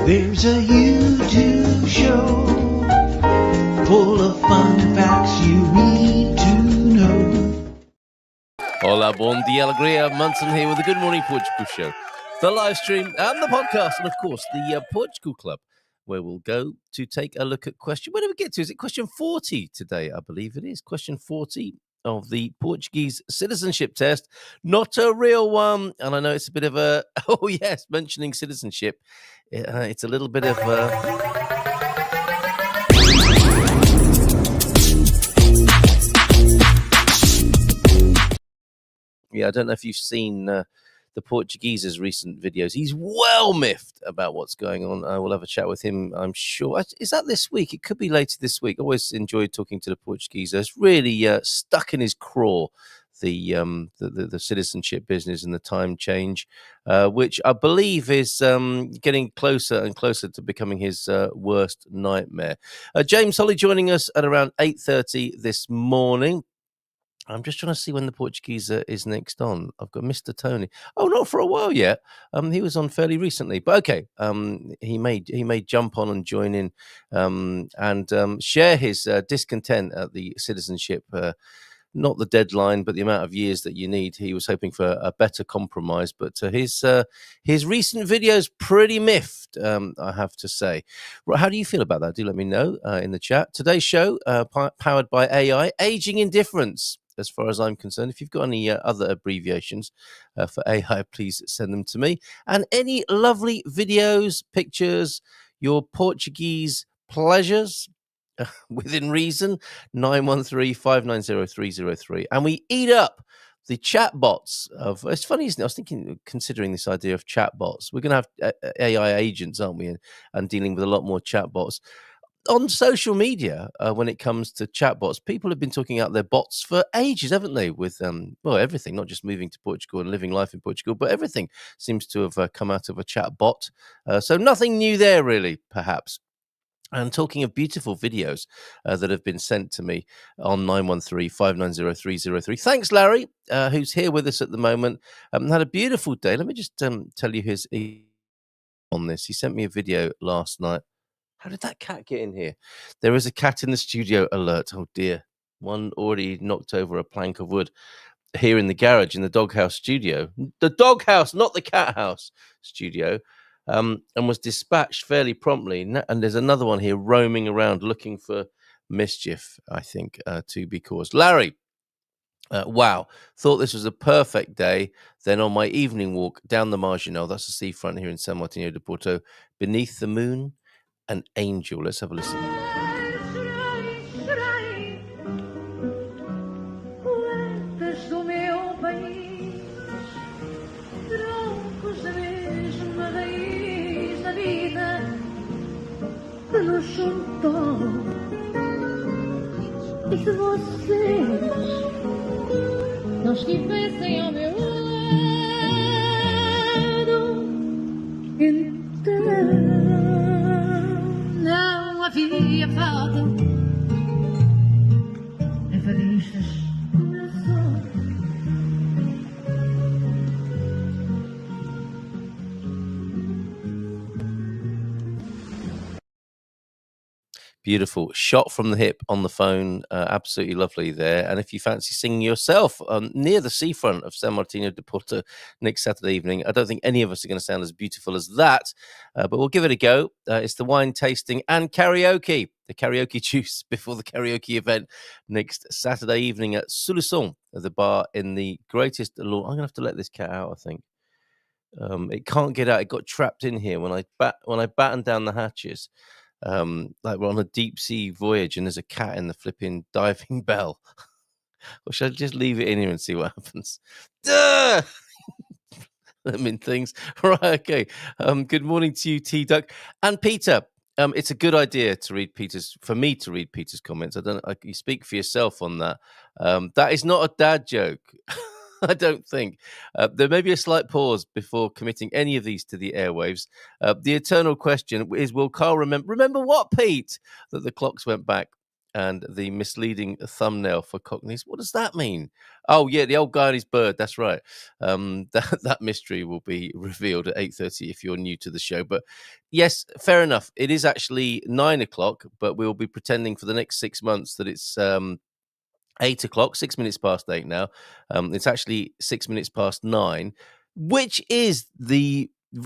There's a YouTube show full of fun facts you need to know. Hola, bon dia, alegria. Munson here with the Good Morning Portugal show, the live stream and the podcast, and of course the Portugal Club, where we'll go to take a look at question. Where do we get to? Is it question 40 today? I believe it is question 40 of the Portuguese citizenship test. Not a real one, and I know it's a bit of a oh yes, mentioning citizenship. It's a little bit of. Yeah, I don't know if you've seen the Portuguese's recent videos. He's well miffed about what's going on. We'll have a chat with him, I'm sure. Is that this week? It could be later this week. Always enjoyed talking to the Portuguese. It's really stuck in his craw, the citizenship business and the time change, which I believe is getting closer and closer to becoming his worst nightmare. James Holley joining us at around 8:30 this morning. I'm just trying to see when the Portuguese is next on. I've got Mr. Tony. Oh, not for a while yet. He was on fairly recently, but okay. He may jump on and join in and share his discontent at the citizenship. Not the deadline, but the amount of years that you need. He was hoping for a better compromise, but his recent videos pretty miffed, I have to say. Right, how do you feel about that? Do let me know in the chat. Today's show powered by AI, aging indifference. As far as I'm concerned, if you've got any other abbreviations for AI, please send them to me. And any lovely videos, pictures, your Portuguese pleasures, within reason, 913-590-303. And we eat up the chat bots of, it's funny, isn't it? I was considering this idea of chat bots. We're going to have AI agents, aren't we? And dealing with a lot more chat bots. On social media, when it comes to chatbots, people have been talking out their bots for ages, haven't they? With everything, not just moving to Portugal and living life in Portugal, but everything seems to have come out of a chatbot. So nothing new there, really, perhaps. And talking of beautiful videos that have been sent to me on 913-590-303. Thanks, Larry, who's here with us at the moment. Had a beautiful day. Let me just tell you his on this. He sent me a video last night. How did that cat get in here? There is a cat in the studio alert. Oh, dear. One already knocked over a plank of wood here in the garage in the doghouse studio. The doghouse, not the cat house studio. And was dispatched fairly promptly. And there's another one here roaming around looking for mischief, I think, to be caused. Larry, wow. Thought this was a perfect day. Then on my evening walk down the Marginal, that's the seafront here in San Martino de Porto, beneath the moon, an angel. Let's have a listen. E se vocês não estivessem ao meu lado, então não havia falta em faristas corações. Beautiful shot from the hip on the phone. Absolutely lovely there. And if you fancy singing yourself near the seafront of San Martino de Porto next Saturday evening, I don't think any of us are going to sound as beautiful as that, but we'll give it a go. It's the wine tasting and karaoke, the karaoke juice before the karaoke event next Saturday evening at Solução, the bar in the greatest lawn. I'm going to have to let this cat out, I think. It can't get out. It got trapped in here when I battened down the hatches. Like we're on a deep sea voyage and there's a cat in the flipping diving bell. Or should I just leave it in here and see what happens? Duh! Them in things. Right, okay. Good morning to you, T-Duck. And Peter, it's a good idea for me to read Peter's comments. You speak for yourself on that. That is not a dad joke. I don't think. There may be a slight pause before committing any of these to the airwaves. The eternal question is, will Carl remember what, Pete? That the clocks went back and the misleading thumbnail for Cockneys. What does that mean? Oh, yeah, the old guy and his bird. That's right. That mystery will be revealed at 8:30 if you're new to the show. But yes, fair enough. It is actually 9 o'clock, but we'll be pretending for the next 6 months that it's 8 o'clock, 6 minutes past 8 now. It's actually 6 minutes past 9, which is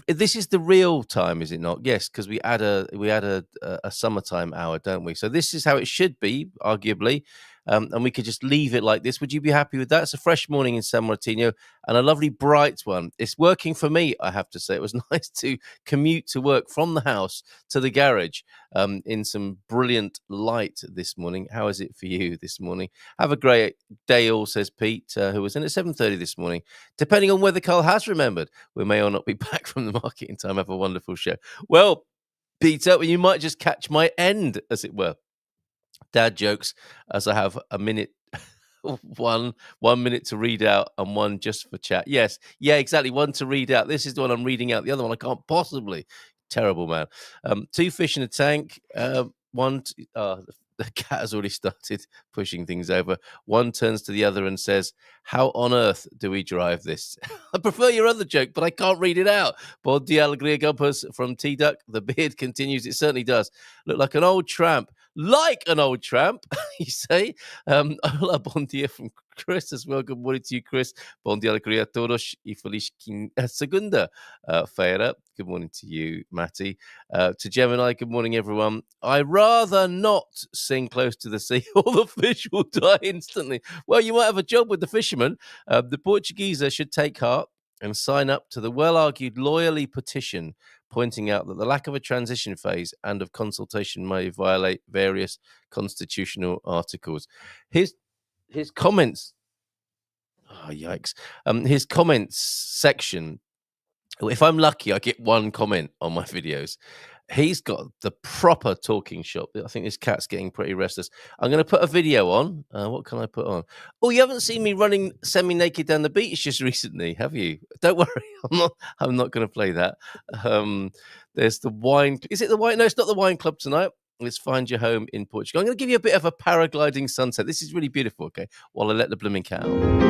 this is the real time, is it not? Yes, because we add a summertime hour, don't we? So this is how it should be, arguably. And we could just leave it like this. Would you be happy with that? It's a fresh morning in San Martino and a lovely bright one. It's working for me, I have to say. It was nice to commute to work from the house to the garage in some brilliant light this morning. How is it for you this morning? Have a great day all, says Pete, who was in at 7:30 this morning. Depending on whether Carl has remembered, we may or not be back from the market in time. Have a wonderful show. Well, Peter, you might just catch my end, as it were. Dad jokes, as I have a minute, one minute to read out and one just for chat. Yes, yeah, exactly. One to read out. This is the one I'm reading out. The other one I can't possibly. Terrible, man. Two fish in a tank. The cat has already started pushing things over. One turns to the other and says, "How on earth do we drive this?" I prefer your other joke, but I can't read it out. Bon dia alegria gumpers from T-Duck. The beard continues. It certainly does. Look like an old tramp. Like an old tramp, you say. Hola, bon dia from Chris as well. Good morning to you, Chris. Bon dia alegria a todos y feliz segunda feira. Good morning to you, Matty. To Gemini, good morning, everyone. I rather not sing close to the sea or the fish will die instantly. Well, you might have a job with the fishermen. The Portuguese should take heart and sign up to the well-argued loyally petition pointing out that the lack of a transition phase and of consultation may violate various constitutional articles. His comments, oh, yikes. His comments section, if I'm lucky, I get one comment on my videos. He's got the proper talking shop. I think this cat's getting pretty restless. I'm going to put a video on. What can I put on? Oh, you haven't seen me running semi-naked down the beach just recently, have you? Don't worry, I'm not going to play that. There's the wine. Is it the wine? No, it's not the wine club tonight. Let's find your home in Portugal. I'm going to give you a bit of a paragliding sunset. This is really beautiful. Okay, while I let the blooming cat out.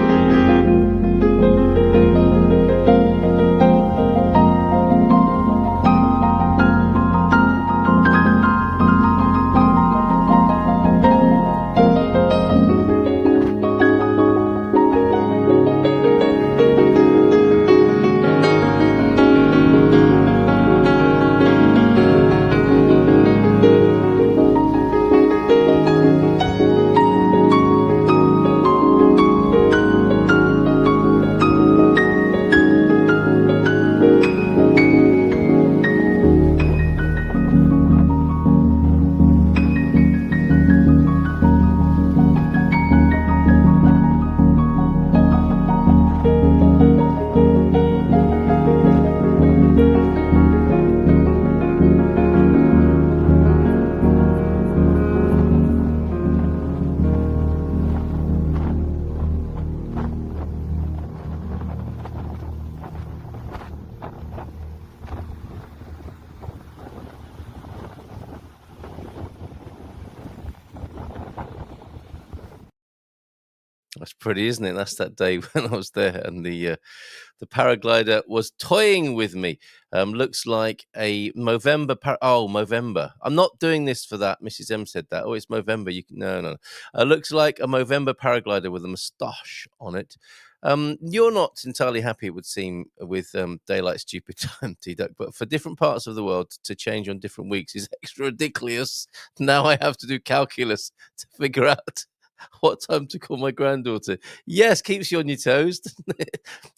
That's pretty, isn't it? That's that day when I was there and the paraglider was toying with me. Looks like a Movember. Movember. I'm not doing this for that. Mrs. M said that. Oh, it's Movember. No. Looks like a Movember paraglider with a moustache on it. You're not entirely happy, it would seem, with daylight stupid time, T-Duck, but for different parts of the world to change on different weeks is extra ridiculous. Now I have to do calculus to figure out what time to call my granddaughter. Yes, keeps you on your toes.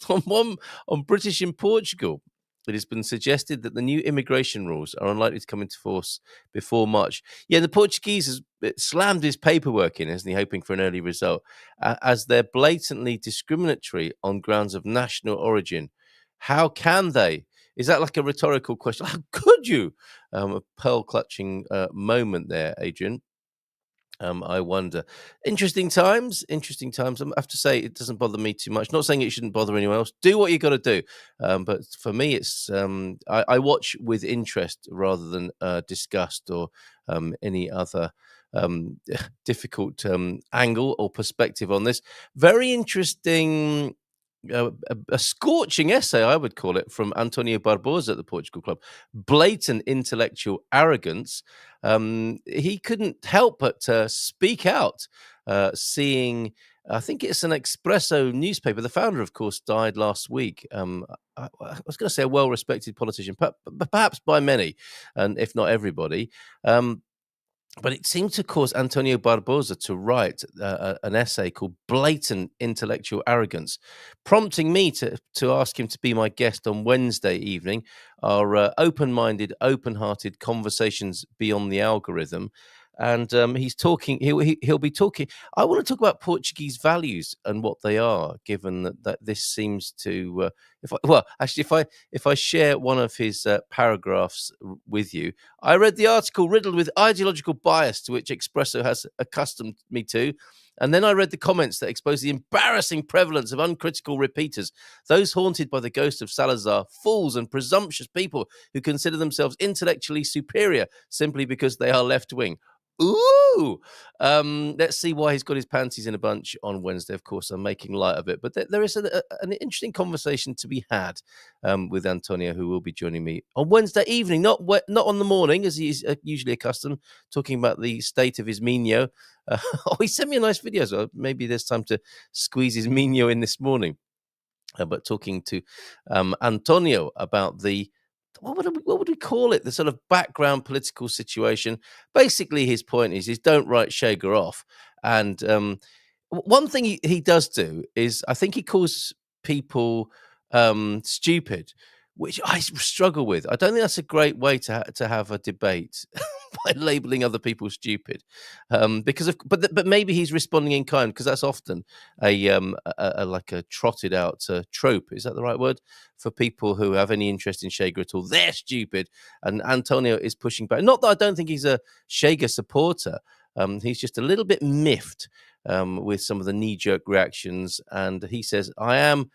on British in Portugal, it has been suggested that the new immigration rules are unlikely to come into force before March. Yeah, the Portuguese has slammed his paperwork in, isn't he, hoping for an early result, as they're blatantly discriminatory on grounds of national origin. How can they? Is that like a rhetorical question? How could you? A pearl-clutching moment there, Adrian. I wonder. Interesting times. I have to say, it doesn't bother me too much. Not saying it shouldn't bother anyone else. Do what you got to do. But for me, it's I watch with interest rather than disgust or any other difficult angle or perspective on this. Very interesting. A scorching essay, I would call it, from Antonio Barbosa at the Portugal Club. Blatant intellectual arrogance. He couldn't help but speak out, seeing, I think it's an Expresso newspaper. The founder, of course, died last week. I was going to say a well-respected politician, perhaps by many, and if not everybody. But it seemed to cause Antonio Barbosa to write an essay called Blatant Intellectual Arrogance, prompting me to ask him to be my guest on Wednesday evening, our open-minded, open-hearted conversations beyond the algorithm. And he's talking. He'll be talking. I want to talk about Portuguese values and what they are, given that this seems to. If I share one of his paragraphs with you, I read the article riddled with ideological bias to which Expresso has accustomed me to. And then I read the comments that expose the embarrassing prevalence of uncritical repeaters, those haunted by the ghost of Salazar, fools and presumptuous people who consider themselves intellectually superior simply because they are left-wing. Ooh! Let's see why he's got his panties in a bunch on Wednesday. Of course, I'm making light of it, but there is an interesting conversation to be had with Antonio, who will be joining me on Wednesday evening, not on the morning, as he's usually accustomed, talking about the state of his Mino. He sent me a nice video, so maybe there's time to squeeze his Mino in this morning. But talking to Antonio about the what would we call it? The sort of background political situation. Basically, his point is don't write Shager off. And one thing he does do is I think he calls people stupid, which I struggle with. I don't think that's a great way to have a debate by labeling other people stupid, but maybe he's responding in kind, because that's often a like a trotted out trope. Is that the right word for people who have any interest in Shager at all? They're stupid, and Antonio is pushing back. Not that I don't think he's a Shager supporter. He's just a little bit miffed with some of the knee-jerk reactions, and he says, I am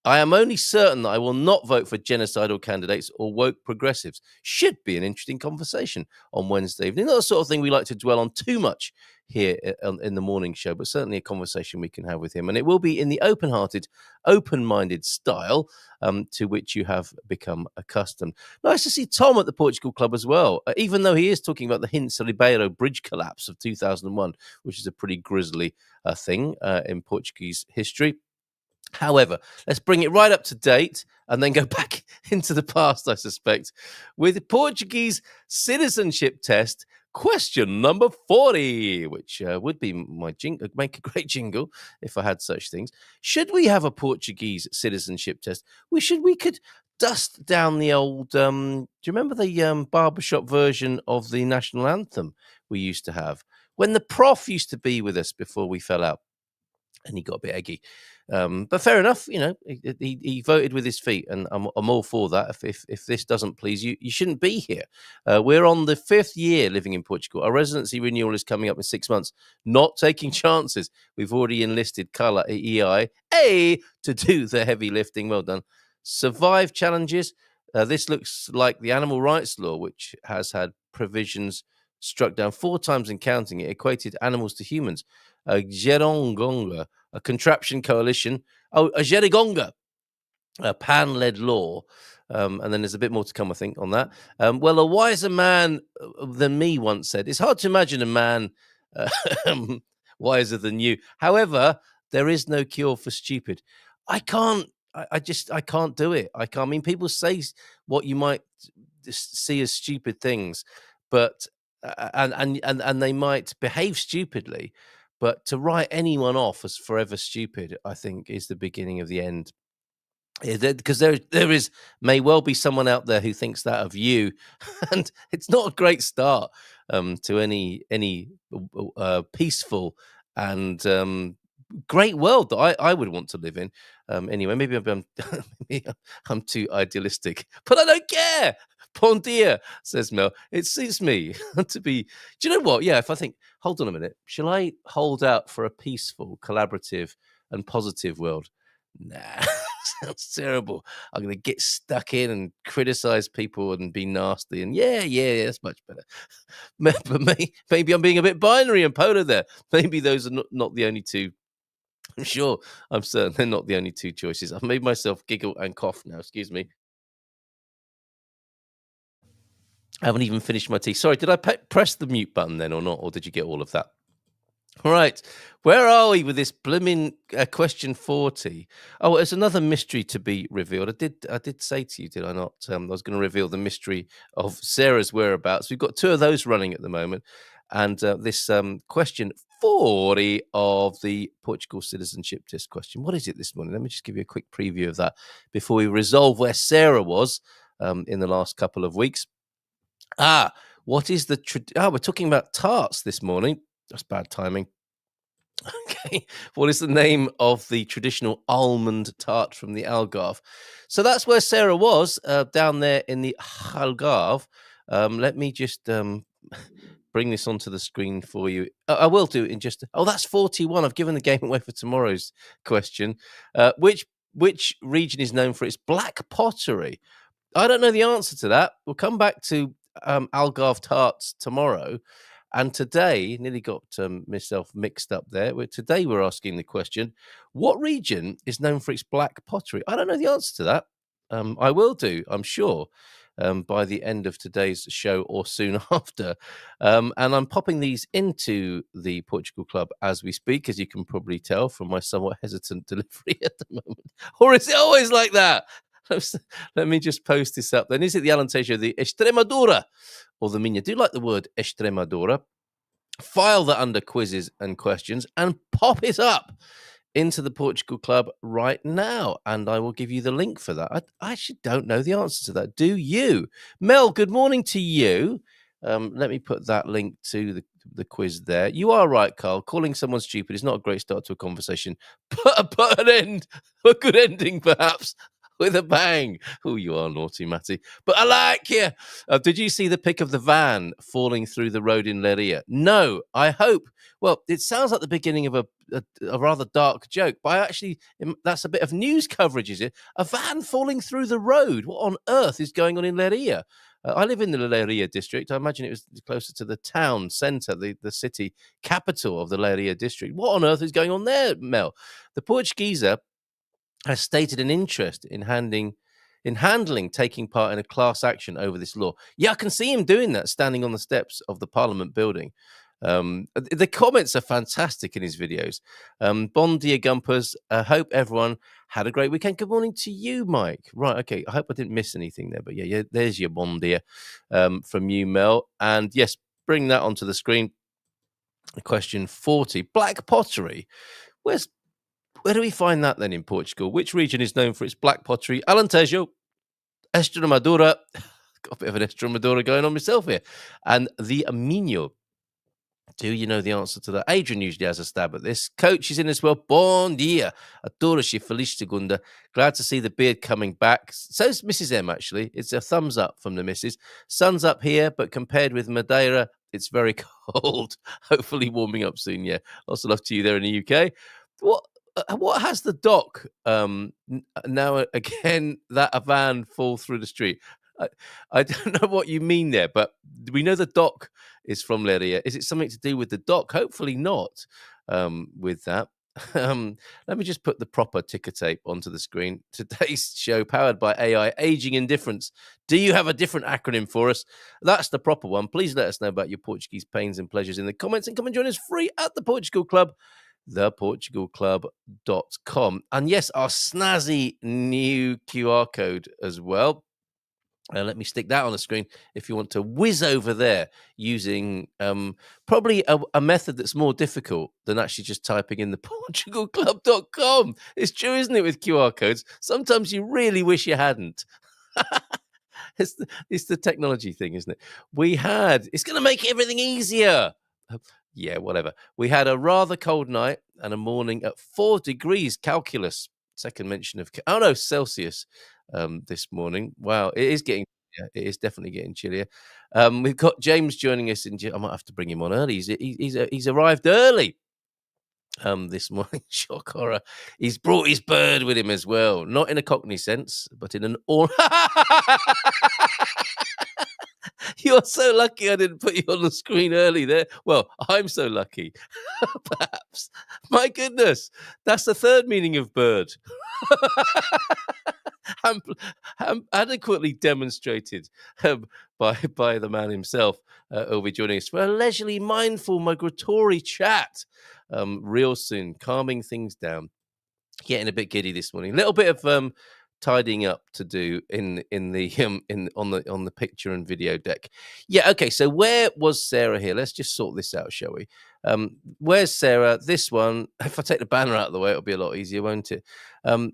only certain that I will not vote for genocidal candidates or woke progressives. Should be an interesting conversation on Wednesday evening. Not the sort of thing we like to dwell on too much here in the morning show, but certainly a conversation we can have with him. And it will be in the open-hearted, open-minded style to which you have become accustomed. Nice to see Tom at the Portugal Club as well, even though he is talking about the Hinsa Ribeiro bridge collapse of 2001, which is a pretty grisly thing in Portuguese history. However, let's bring it right up to date and then go back into the past, I suspect, with the Portuguese citizenship test question number 40, which would be my jingle, make a great jingle if I had such things. Should we have a Portuguese citizenship test? We could dust down the old, do you remember the barbershop version of the national anthem we used to have? When the prof used to be with us before we fell out, and he got a bit eggy. But fair enough, you know, he voted with his feet, and I'm all for that. If this doesn't please you, you shouldn't be here. We're on the 5th year living in Portugal. Our residency renewal is coming up in 6 months. Not taking chances. We've already enlisted Carla EI to do the heavy lifting. Well done. Survive challenges. This looks like the animal rights law, which has had provisions struck down 4 times and counting. It equated animals to humans. Gerongonga, a contraption coalition. Oh, a Gerigonga, a pan-led law. And then there's a bit more to come, I think, on that. Well, a wiser man than me once said, it's hard to imagine a man wiser than you. However, there is no cure for stupid. I can't do it. I mean, people say what you might see as stupid things, but and they might behave stupidly. But to write anyone off as forever stupid, I think, is the beginning of the end. Because there may well be someone out there who thinks that of you, and it's not a great start to any peaceful and great world that I would want to live in. Anyway, maybe I'm too idealistic, but I don't care. Bon dia, says Mel. It suits me to be. Do you know what? Yeah, if I think, hold on a minute, shall I hold out for a peaceful, collaborative, and positive world? Nah, Sounds terrible. I'm going to get stuck in and criticize people and be nasty. And yeah, that's much better. But maybe I'm being a bit binary and polar there. Maybe those are not the only two. I'm certain they're not the only two choices. I've made myself giggle and cough now. Excuse me. I haven't even finished my tea. Sorry, did I press the mute button then or not? Or did you get all of that? All right, where are we with this blooming question 40? Oh, there's another mystery to be revealed. I did say to you, did I not? I was going to reveal the mystery of Sarah's whereabouts. We've got two of those running at the moment. And this question 40 of the Portugal citizenship test question. What is it this morning? Let me just give you a quick preview of that before we resolve where Sarah was in the last couple of weeks. What is the... we're talking about tarts this morning. That's bad timing. Okay, what is the name of the traditional almond tart from the Algarve? So that's where Sarah was, down there in the Algarve. Let me just bring this onto the screen for you. I will do it in just... Oh, that's 41. I've given the game away for tomorrow's question. Which region is known for its black pottery? I don't know the answer to that. We'll come back to Algarve tarts tomorrow. And today, nearly got myself mixed up there. Today we're asking the question, what region is known for its black pottery? I don't know the answer to that. I will do, I'm sure, by the end of today's show or soon after. And I'm popping these into the Portugal Club as we speak, as you can probably tell from my somewhat hesitant delivery at the moment. Or is it always like that? Let me just post this up. Then is it the Alentejo, the Extremadura, or the Minha? Do you like the word Extremadura? File that under quizzes and questions and pop it up into the Portugal Club right now. And I will give you the link for that. I actually don't know the answer to that. Do you? Mel, good morning to you. Let me put that link to the quiz there. You are right, Carl. Calling someone stupid is not a great start to a conversation, but a good ending, perhaps. With a bang. Oh, you are naughty, Matty. But I like you. Did you see the pic of the van falling through the road in Leiria? No, I hope. Well, it sounds like the beginning of a rather dark joke, but that's a bit of news coverage, is it? A van falling through the road. What on earth is going on in Leiria? I live in the Leiria district. I imagine it was closer to the town centre, the city capital of the Leiria district. What on earth is going on there, Mel? The Portugueser has stated an interest in handling taking part in a class action over this law. Yeah, I can see him doing that, standing on the steps of the Parliament building. The comments are fantastic in his videos. Bon dia Gumpers. Hope everyone had a great weekend. Good morning to you, Mike. Right, okay. I hope I didn't miss anything there, but yeah, there's your bon dia from you, Mel. And yes, bring that onto the screen. Question 40. Black pottery. Where do we find that then in Portugal? Which region is known for its black pottery? Alentejo, Extremadura. Got a bit of an Extremadura going on myself here. And the Minho. Do you know the answer to that? Adrian usually has a stab at this. Coach is in as well. Bon dia. Adoro-se. Feliz segunda. Glad to see the beard coming back. So's Mrs. M, actually. It's a thumbs up from the missus. Sun's up here, but compared with Madeira, it's very cold. Hopefully warming up soon, yeah. Lots of love to you there in the UK. What has the dock now again that a van fall through the street? I don't know what you mean there, but we know the dock is from Leiria. Is it something to do with the dock? Hopefully not with that. Let me just put the proper ticker tape onto the screen. Today's show powered by AI, Aging Indifference. Do you have a different acronym for us? That's the proper one. Please let us know about your Portuguese pains and pleasures in the comments and come and join us free at the Portugal Club. theportugalclub.com. And yes, our snazzy new QR code as well. Let me stick that on the screen if you want to whiz over there using probably a method that's more difficult than actually just typing in theportugalclub.com. It's true, isn't it, with QR codes? Sometimes you really wish you hadn't. It's the technology thing, isn't it? It's going to make everything easier. Yeah, whatever. We had a rather cold night and a morning at 4 degrees calculus. Second mention of... Celsius this morning. Wow, it is getting... Yeah, it is definitely getting chillier. We've got James joining us. I might have to bring him on early. He's arrived early. this morning. Shock horror. He's brought his bird with him as well, not in a Cockney sense, but in an all. You're so lucky I didn't put you on the screen early there. Well, I'm so lucky. Perhaps. My goodness, that's the third meaning of bird. Adequately demonstrated by the man himself, who'll be joining us for a leisurely, mindful, migratory chat real soon, calming things down. Getting a bit giddy this morning. A little bit of tidying up to do on the picture and video deck. Yeah, okay. So where was Sarah here? Let's just sort this out, shall we? Where's Sarah? This one. If I take the banner out of the way, it'll be a lot easier, won't it? Well,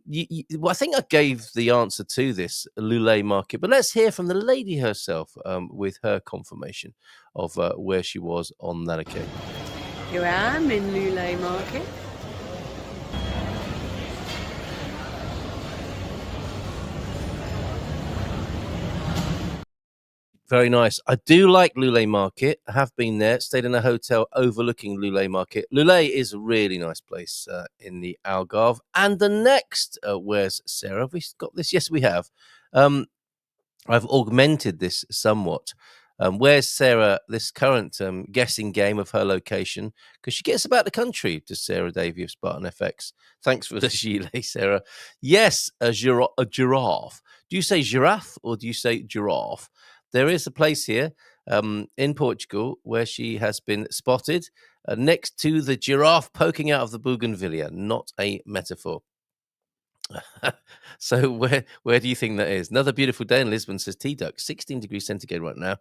I think I gave the answer to this Lulay market, but let's hear from the lady herself with her confirmation of where she was on that occasion. Here I am in Lulay Market. Very nice. I do like Lulay Market. I have been there, stayed in a hotel overlooking Lulay Market. Lulay is a really nice place in the Algarve. And the next, where's Sarah? Have we got this? Yes, we have. I've augmented this somewhat. Where's Sarah, this current guessing game of her location? Because she gets about the country, does Sarah Davey of Spartan FX. Thanks for the gilet, Sarah. Yes, a giraffe. Do you say giraffe or do you say giraffe? There is a place here in Portugal where she has been spotted next to the giraffe poking out of the bougainvillea. Not a metaphor. So where do you think that is? Another beautiful day in Lisbon, says T-Duck. 16 degrees centigrade right now.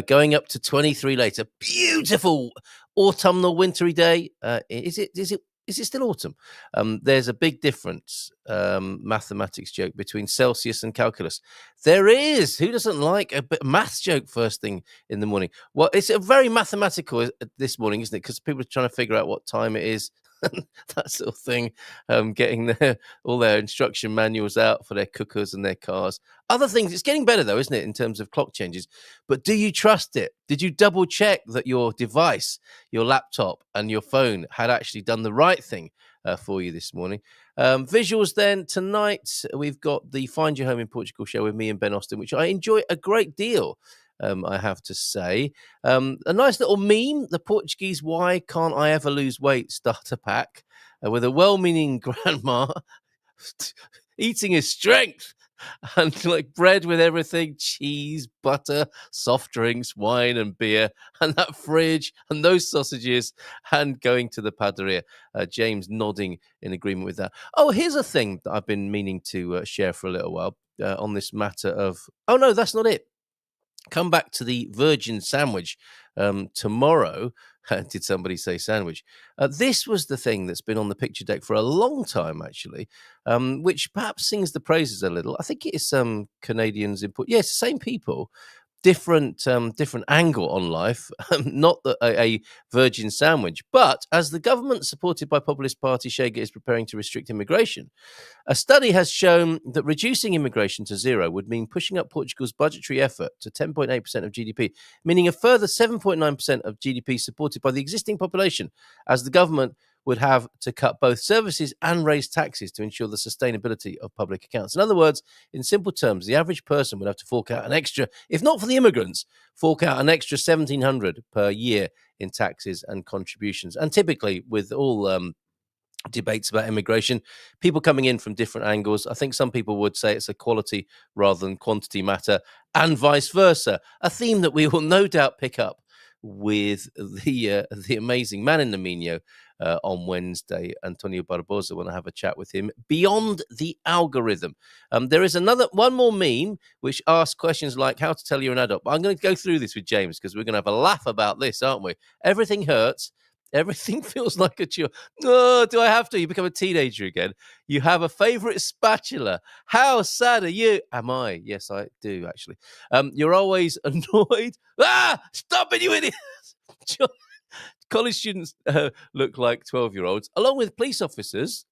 Going up to 23 later. Beautiful autumnal wintry day. Is it still autumn? There's a big difference, mathematics joke, between Celsius and calculus. There is. Who doesn't like a bit of maths joke first thing in the morning? Well, it's a very mathematical this morning, isn't it? Because people are trying to figure out what time it is. That sort of thing, getting all their instruction manuals out for their cookers and their cars. Other things, it's getting better though, isn't it, in terms of clock changes? But do you trust it? Did you double check that your device, your laptop and your phone had actually done the right thing for you this morning? Visuals then, tonight we've got the Find Your Home in Portugal show with me and Ben Austin, which I enjoy a great deal. I have to say. A nice little meme, the Portuguese Why Can't I Ever Lose Weight starter pack with a well-meaning grandma eating his strength and like bread with everything, cheese, butter, soft drinks, wine and beer, and that fridge and those sausages and going to the padaria. James nodding in agreement with that. Oh, here's a thing that I've been meaning to share for a little while on this matter of... Oh, no, that's not it. Come back to the Virgin Sandwich tomorrow. Did somebody say sandwich? This was the thing that's been on the picture deck for a long time, actually, which perhaps sings the praises a little. I think it is some Canadians input. Yes, the same people, different angle on life. Not a Virgin Sandwich, but as the government supported by populist party Chega is preparing to restrict immigration, a study has shown that reducing immigration to zero would mean pushing up Portugal's budgetary effort to 10.8% of GDP, meaning a further 7.9% of GDP supported by the existing population, as the government would have to cut both services and raise taxes to ensure the sustainability of public accounts. In other words, in simple terms, the average person would have to fork out an extra, if not for the immigrants, fork out an extra $1,700 per year in taxes and contributions. And typically, with all debates about immigration, people coming in from different angles. I think some people would say it's a quality rather than quantity matter, and vice versa. A theme that we will no doubt pick up with the amazing man in the Minho on Wednesday, Antonio Barbosa, when I have a chat with him. Beyond the algorithm. There is one more meme which asks questions like how to tell you're an adult. But I'm going to go through this with James because we're going to have a laugh about this, aren't we? Everything hurts. Everything feels like a chore. Oh, do I have to? You become a teenager again. You have a favorite spatula. How sad are you? Am I? Yes, I do, actually. You're always annoyed. Stop it, you idiot. College students look like 12-year-olds, along with police officers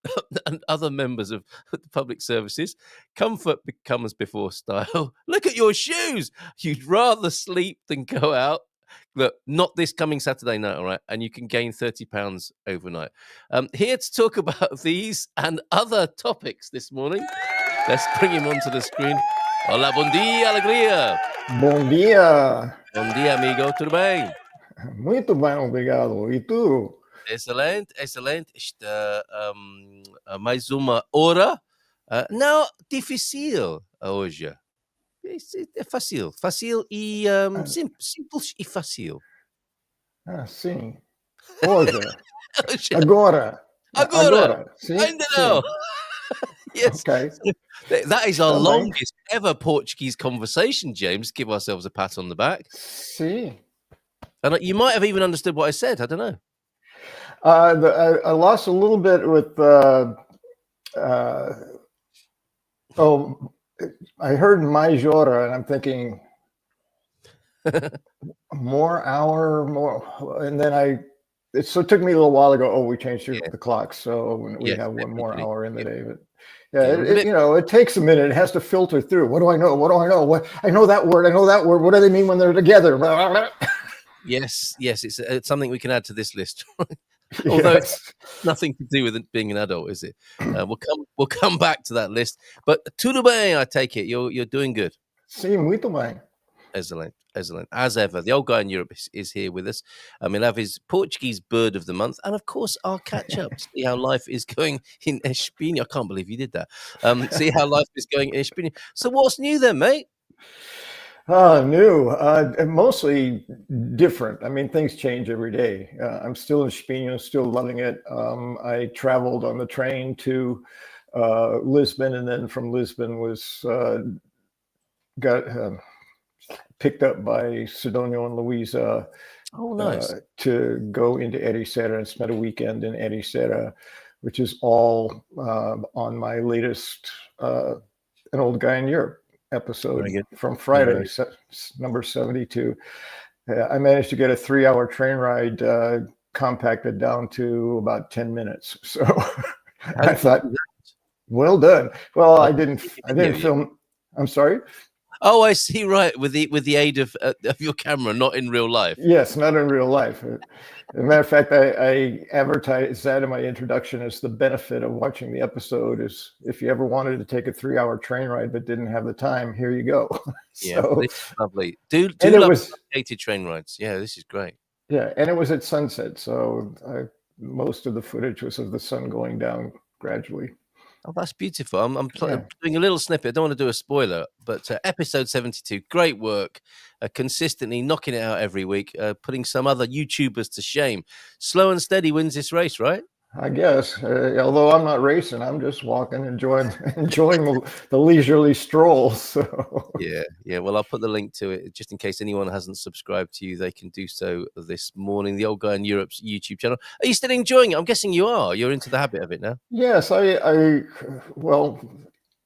and other members of the public services. Comfort comes before style. Look at your shoes. You'd rather sleep than go out. Look, not this coming Saturday night, all right? And you can gain £30 overnight. Here to talk about these and other topics this morning. Let's bring him onto the screen. Hola, bom dia, alegria. Bom dia! Bom dia, amigo. Tudo bem? Muito bem, obrigado. E tu? Excelente, excelente. Está mais uma hora. Não, difícil hoje. É fácil. Fácil e simples e fácil. Ah, sim. Hoje. Hoje. Agora. Agora. Sim, Ainda sim. não. Yes. Okay. That is our Está bem. longest ever Portuguese conversation, James. Give ourselves a pat on the back. Sim. And you might have even understood what I said. I don't know. I lost a little bit with I heard Majora and I'm thinking more, and then it took me a little while to go, we changed the clock, so we have one more hour in the day. But it takes a minute. It has to filter through. What do I know? I know that word. What do they mean when they're together? Yes, it's something we can add to this list. Although it's nothing to do with it being an adult, is it? We'll come back to that list. But tudo bem, I take it you're doing good. Sim, muito bem. Excellent. As ever, the old guy in Europe is here with us. He'll have his Portuguese bird of the month, and of course, our catch up. See how life is going in Espanha. I can't believe you did that. See how life is going in Espanha. So, what's new then, mate? New, mostly different. I mean, things change every day. I'm still in Espinho, still loving it. I traveled on the train to Lisbon, and then from Lisbon got picked up by Sidonio and Luisa. Oh, nice. To go into Ericeira and spend a weekend in Ericeira, which is all on my latest An Old Guy in Europe episode from Friday, number 72. I managed to get a 3-hour train ride compacted down to about 10 minutes. So I thought, well done. Well, I didn't film. I'm sorry. Oh, I see. Right, with the aid of your camera, not in real life. Yes, not in real life. As a matter of fact, I advertised that in my introduction as the benefit of watching the episode is if you ever wanted to take a 3-hour train ride but didn't have the time, here you go. Yeah, this is lovely. Do love gated train rides. Yeah, this is great. Yeah, and it was at sunset, so most of the footage was of the sun going down gradually. Oh, that's beautiful. I'm doing a little snippet. I don't want to do a spoiler, but episode 72, great work. Consistently knocking it out every week, putting some other YouTubers to shame. Slow and steady wins this race, right? I guess. Although I'm not racing, I'm just walking, enjoying the leisurely stroll. So yeah. Well, I'll put the link to it just in case anyone hasn't subscribed to you. They can do so this morning. The Old Guy in Europe's YouTube channel. Are you still enjoying it? I'm guessing you are. You're into the habit of it now. Yes, well,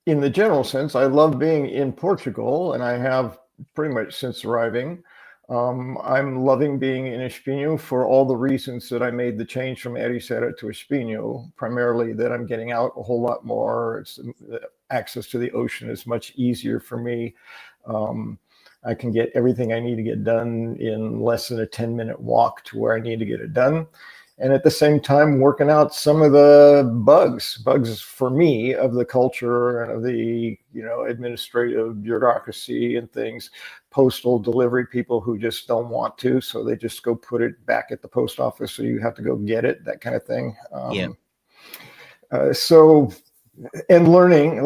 in the general sense, I love being in Portugal, and I have pretty much since arriving. I'm loving being in Espinho for all the reasons that I made the change from Ericeira to Espinho, primarily that I'm getting out a whole lot more. Access to the ocean is much easier for me. I can get everything I need to get done in less than a 10-minute walk to where I need to get it done. And at the same time, working out some of the bugs for me of the culture and of the, administrative bureaucracy and things, postal delivery people who just don't want to. So they just go put it back at the post office. So you have to go get it, that kind of thing. And learning,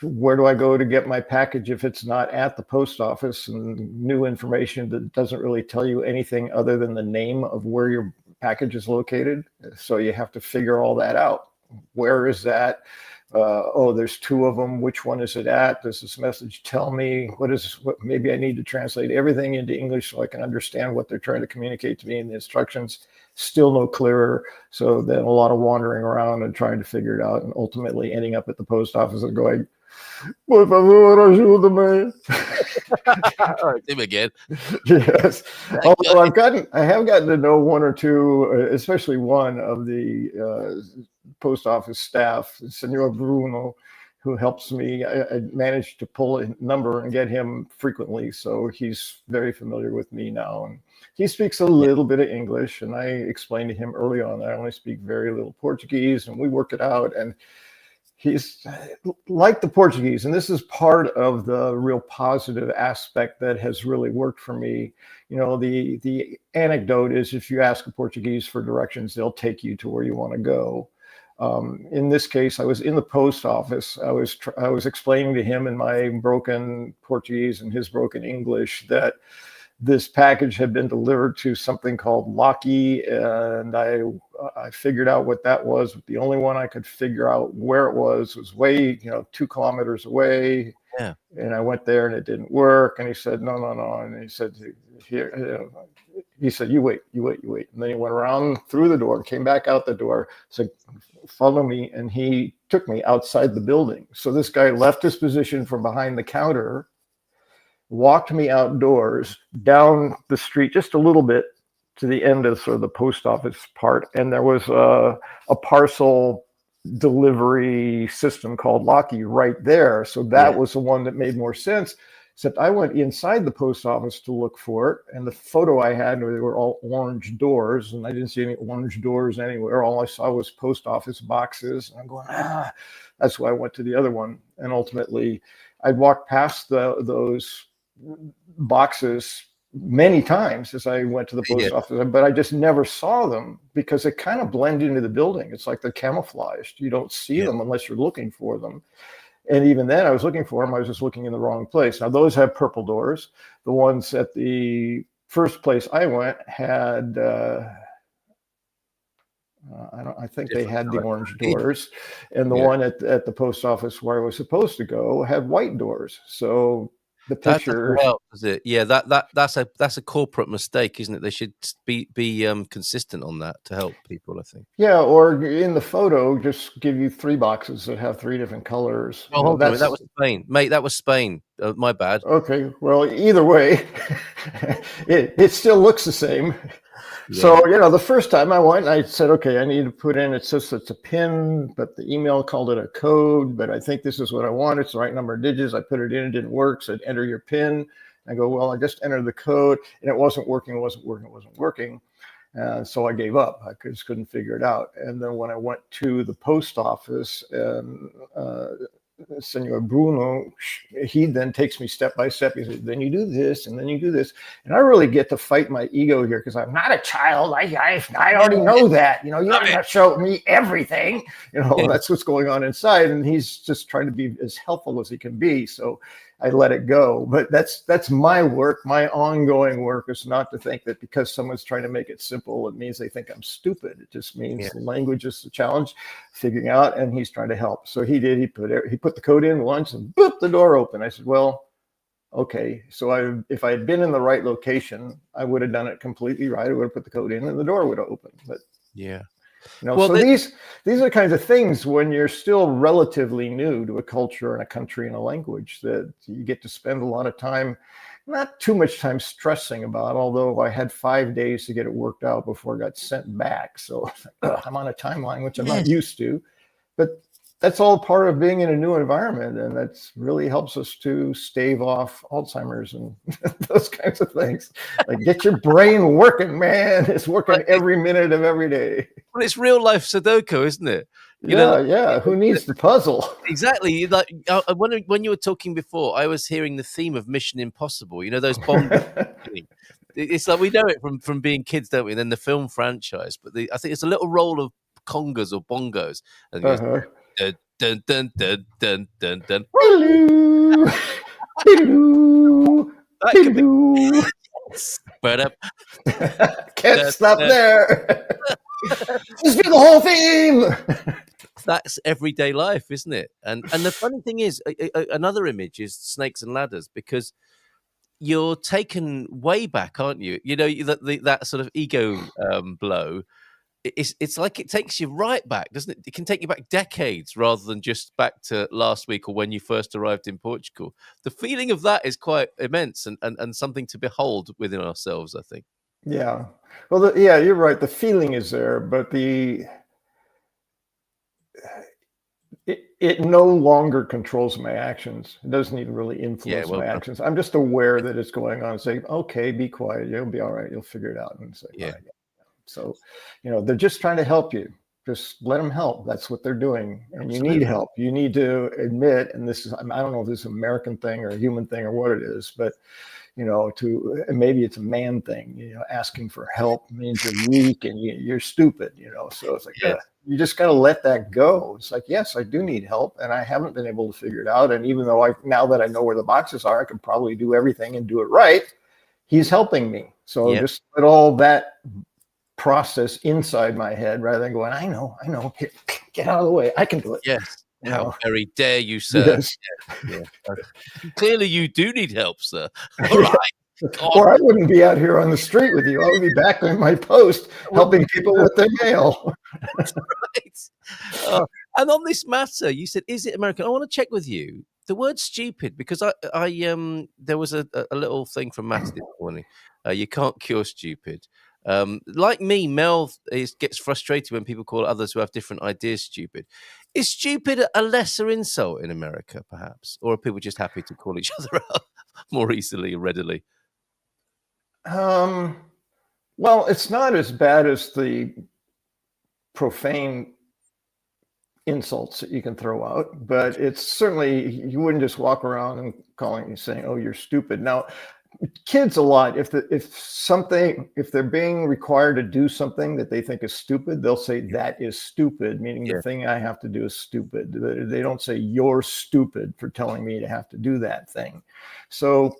where do I go to get my package if it's not at the post office, and new information that doesn't really tell you anything other than the name of where your package is located. So you have to figure all that out. Where is that? There's 2 of them. Which one is it at? Does this message tell me what maybe I need to translate everything into English so I can understand what they're trying to communicate to me in the instructions. Still no clearer. So then a lot of wandering around and trying to figure it out, and ultimately ending up at the post office and going, por favor, ayúdame. Him again. Yes. Although I have gotten to know 1 or 2, especially one of the post office staff, Senor Bruno, who helps me. I managed to pull a number and get him frequently, so he's very familiar with me now. And he speaks a little bit of English, and I explained to him early on that I only speak very little Portuguese, and we work it out. And he's like the Portuguese, and this is part of the real positive aspect that has really worked for me. You know, the anecdote is if you ask a Portuguese for directions, they'll take you to where you want to go. In this case, I was in the post office. I was explaining to him in my broken Portuguese and his broken English that this package had been delivered to something called Holley, and I figured out what that was. But the only one I could figure out where it was way, 2 kilometers away. Yeah. And I went there and it didn't work. And he said, no. And he said, here, he said, you wait. And then he went around through the door, came back out the door, said, follow me. And he took me outside the building. So this guy left his position from behind the counter, walked me outdoors down the street just a little bit to the end of sort of the post office part. And there was a parcel delivery system called Holley right there. So that was the one that made more sense. Except I went inside the post office to look for it. And the photo I had, they were all orange doors, and I didn't see any orange doors anywhere. All I saw was post office boxes. And I'm going, that's why I went to the other one. And ultimately, I walked past those boxes many times as I went to the post office, but I just never saw them because they kind of blend into the building. It's like they're camouflaged. You don't see them unless you're looking for them. And even then I was looking for them. I was just looking in the wrong place. Now those have purple doors. The ones at the first place I went had, I think they had the orange doors, and the one at the post office where I was supposed to go had white doors. So the picture, is it? Yeah, that's a corporate mistake, isn't it? They should be consistent on that to help people, I think. Yeah, or in the photo, just give you 3 boxes that have 3 different colors. Oh, hold on, that was Spain, mate. That was Spain. My bad. Okay, well, either way, it still looks the same. Yeah. So, the first time I went, I said, okay, I need to put in, it says it's a PIN, but the email called it a code, but I think this is what I want. It's the right number of digits. I put it in, it didn't work. Said, enter your PIN. I go, well, I just entered the code and it wasn't working. So I gave up. I just couldn't figure it out. And then when I went to the post office, and Senor Bruno, he then takes me step by step. He says, then you do this, and then you do this. And I really get to fight my ego here because I'm not a child. I already know that. You don't have to show me everything. That's what's going on inside. And he's just trying to be as helpful as he can be. So I let it go. But that's my work. My ongoing work is not to think that because someone's trying to make it simple, it means they think I'm stupid. It just means the language is the challenge, figuring out, and he's trying to help. So he did. He put the code in once, and boop, the door opened. I said, well, okay. So if I had been in the right location, I would have done it completely right. I would have put the code in, and the door would have opened. But these are the kinds of things when you're still relatively new to a culture and a country and a language that you get to spend a lot of time, not too much time stressing about, although I had 5 days to get it worked out before it got sent back. So I'm on a timeline, which I'm not used to, but that's all part of being in a new environment. And that really helps us to stave off Alzheimer's and those kinds of things. Like, get your brain working, man. It's working every minute of every day. Well, it's real life Sudoku, isn't it? Yeah. Who needs the puzzle? Exactly. When you were talking before, I was hearing the theme of Mission Impossible. Those bomb. It's like we know it from being kids, don't we? And then the film franchise, but I think it's a little roll of congas or bongos. And dun, dun, dun, dun, dun, dun, dun. Can't stop there. Just do the whole theme. That's everyday life, isn't it? And the funny thing is, another image is Snakes and Ladders, because you're taken way back, aren't you? That sort of ego blow. It's like it takes you right back, doesn't it? It can take you back decades rather than just back to last week or when you first arrived in Portugal. The feeling of that is quite immense and something to behold within ourselves, I think. Yeah. Well, you're right. The feeling is there, but it no longer controls my actions. It doesn't even really influence well my done. actions. I'm just aware that it's going on and saying, okay, be quiet. You'll be all right. You'll figure it out. And say, Yeah. all right. So, they're just trying to help you. Just let them help. That's what they're doing. And Absolutely. You need help. You need to admit, and this is, I don't know if this is an American thing or a human thing or what it is, but maybe it's a man thing, asking for help means you're weak and you're stupid, so it's like, you just got to let that go. It's like, yes, I do need help and I haven't been able to figure it out. And even though now that I know where the boxes are, I can probably do everything and do it right. He's helping me. So just let all that process inside my head rather than going, I know, here, get out of the way. I can do it. Yes. How very dare you, sir? Yes. Clearly, you do need help, sir. All right. Or I wouldn't be out here on the street with you. I would be back on my post helping people with their mail. That's right. And on this matter, you said, is it American? I want to check with you. The word stupid, because I there was a little thing from Matt this morning. You can't cure stupid. Like me, Mel gets frustrated when people call others who have different ideas stupid. Is stupid a lesser insult in America, perhaps? Or are people just happy to call each other out more easily and readily? Well, it's not as bad as the profane insults that you can throw out, but it's certainly, you wouldn't just walk around and saying, oh, you're stupid. Now, kids a lot, if they're being required to do something that they think is stupid, they'll say that is stupid, meaning the thing I have to do is stupid. They don't say you're stupid for telling me to have to do that thing. So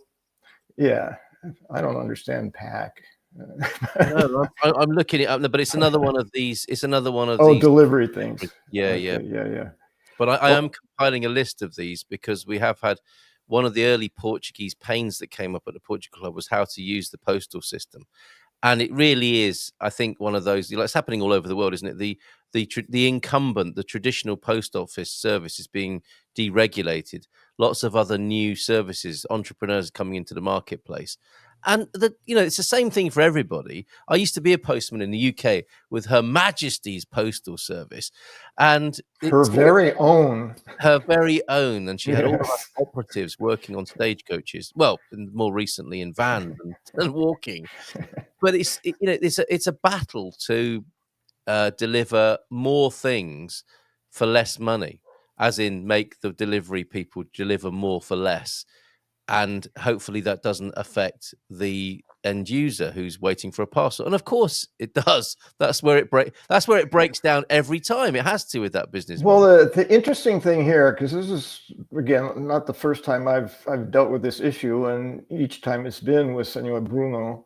I don't understand PAC. No, I'm looking it up, but it's another one of these. It's another one of these delivery things. Yeah. But I am compiling a list of these because we have had one of the early Portuguese pains that came up at the Portugal Club was how to use the postal system. And it really is, I think, one of those, it's happening all over the world, isn't it? The incumbent, the traditional post office service is being deregulated. Lots of other new services, entrepreneurs coming into the marketplace. And it's the same thing for everybody. I used to be a postman in the UK with Her Majesty's Postal Service, and her very own, and she had all of us operatives working on stagecoaches. Well, more recently in vans and walking. But it's a battle to deliver more things for less money, as in make the delivery people deliver more for less. And hopefully that doesn't affect the end user who's waiting for a parcel. And of course it does. That's where it breaks down every time. It has to with that business. Well, the interesting thing here, because this is, again, not the first time I've dealt with this issue, and each time it's been with Senor Bruno.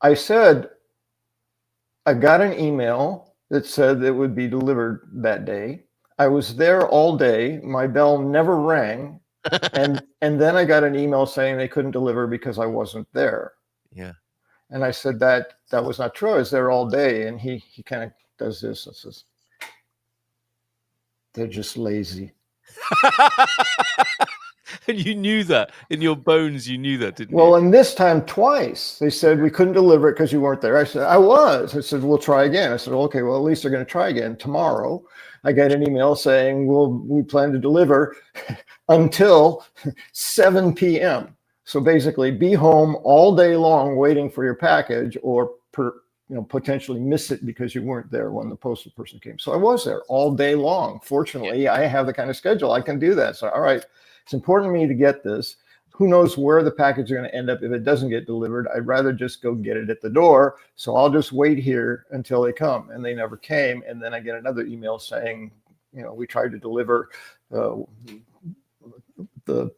I said, I got an email that said it would be delivered that day. I was there all day. My bell never rang. and then I got an email saying they couldn't deliver because I wasn't there. Yeah. And I said that was not true. I was there all day. And he kind of does this and says, they're just lazy. And you knew that in your bones, you knew that, didn't you? Well, and this time twice they said we couldn't deliver it because you weren't there. I said, I was. I said, we'll try again. I said, okay, well, at least they're going to try again tomorrow. I got an email saying, we plan to deliver until 7 p.m. So basically be home all day long waiting for your package, or potentially miss it because you weren't there when the postal person came. So I was there all day long. Fortunately, I have the kind of schedule I can do that. So, all right, it's important to me to get this. Who knows where the package is going to end up if it doesn't get delivered? I'd rather just go get it at the door. So I'll just wait here until they come. And they never came. And then I get another email saying, we tried to deliver. The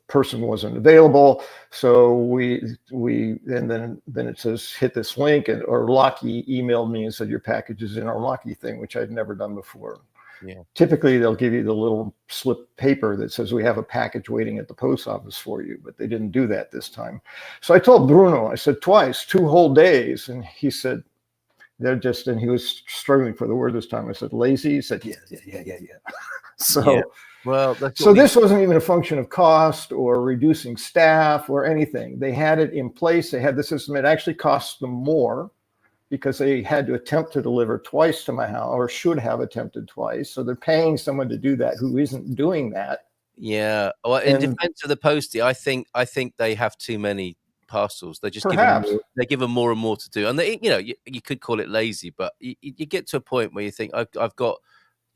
person wasn't available. So and then it says, hit this link, or Locky emailed me and said, your package is in our Locky thing, which I'd never done before. Yeah. Typically, they'll give you the little slip paper that says we have a package waiting at the post office for you, but they didn't do that this time. So I told Bruno, I said twice, 2 whole days. And he said, and he was struggling for the word this time. I said, lazy? He said, yeah. So, well, this wasn't even a function of cost or reducing staff or anything. They had it in place. They had the system. It actually cost them more because they had to attempt to deliver twice to my house, or should have attempted twice. So they're paying someone to do that who isn't doing that. Yeah. Well, in defense of the postie, I think they have too many parcels. They just Perhaps. give them more and more to do, and they, you could call it lazy, but you get to a point where you think I've got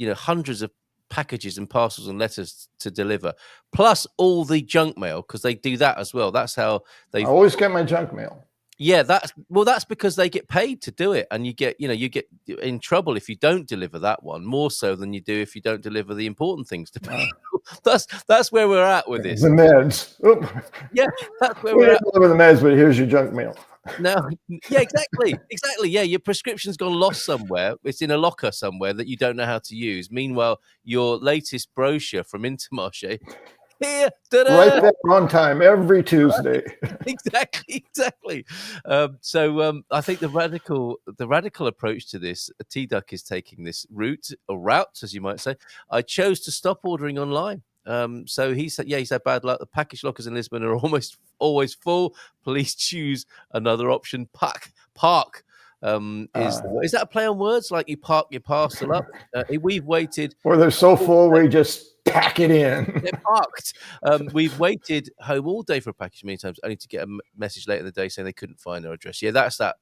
hundreds of packages and parcels and letters to deliver, plus all the junk mail, because they do that as well. That's how they always get my junk mail. Yeah, that's because they get paid to do it, and you get in trouble if you don't deliver that one, more so than you do if you don't deliver the important things to people. That's where we're at with this. The meds. Oop. Yeah, that's where we're at. Deliver the meds, but here's your junk mail. No, yeah, exactly. Yeah, your prescription's gone lost somewhere. It's in a locker somewhere that you don't know how to use. Meanwhile, your latest brochure from Intermarché. Here, right there on time every Tuesday. Exactly. So I think the radical approach to this, T-Duck is taking this route, as you might say. I chose to stop ordering online. So he said bad luck. The package lockers in Lisbon are almost always full. Please choose another option. Park. Is that a play on words? Like you park your parcel up? We've waited. Or they're so full we just pack it in. They're parked. We've waited home all day for a package many times, only to get a message later in the day saying they couldn't find their address. Yeah, that's that.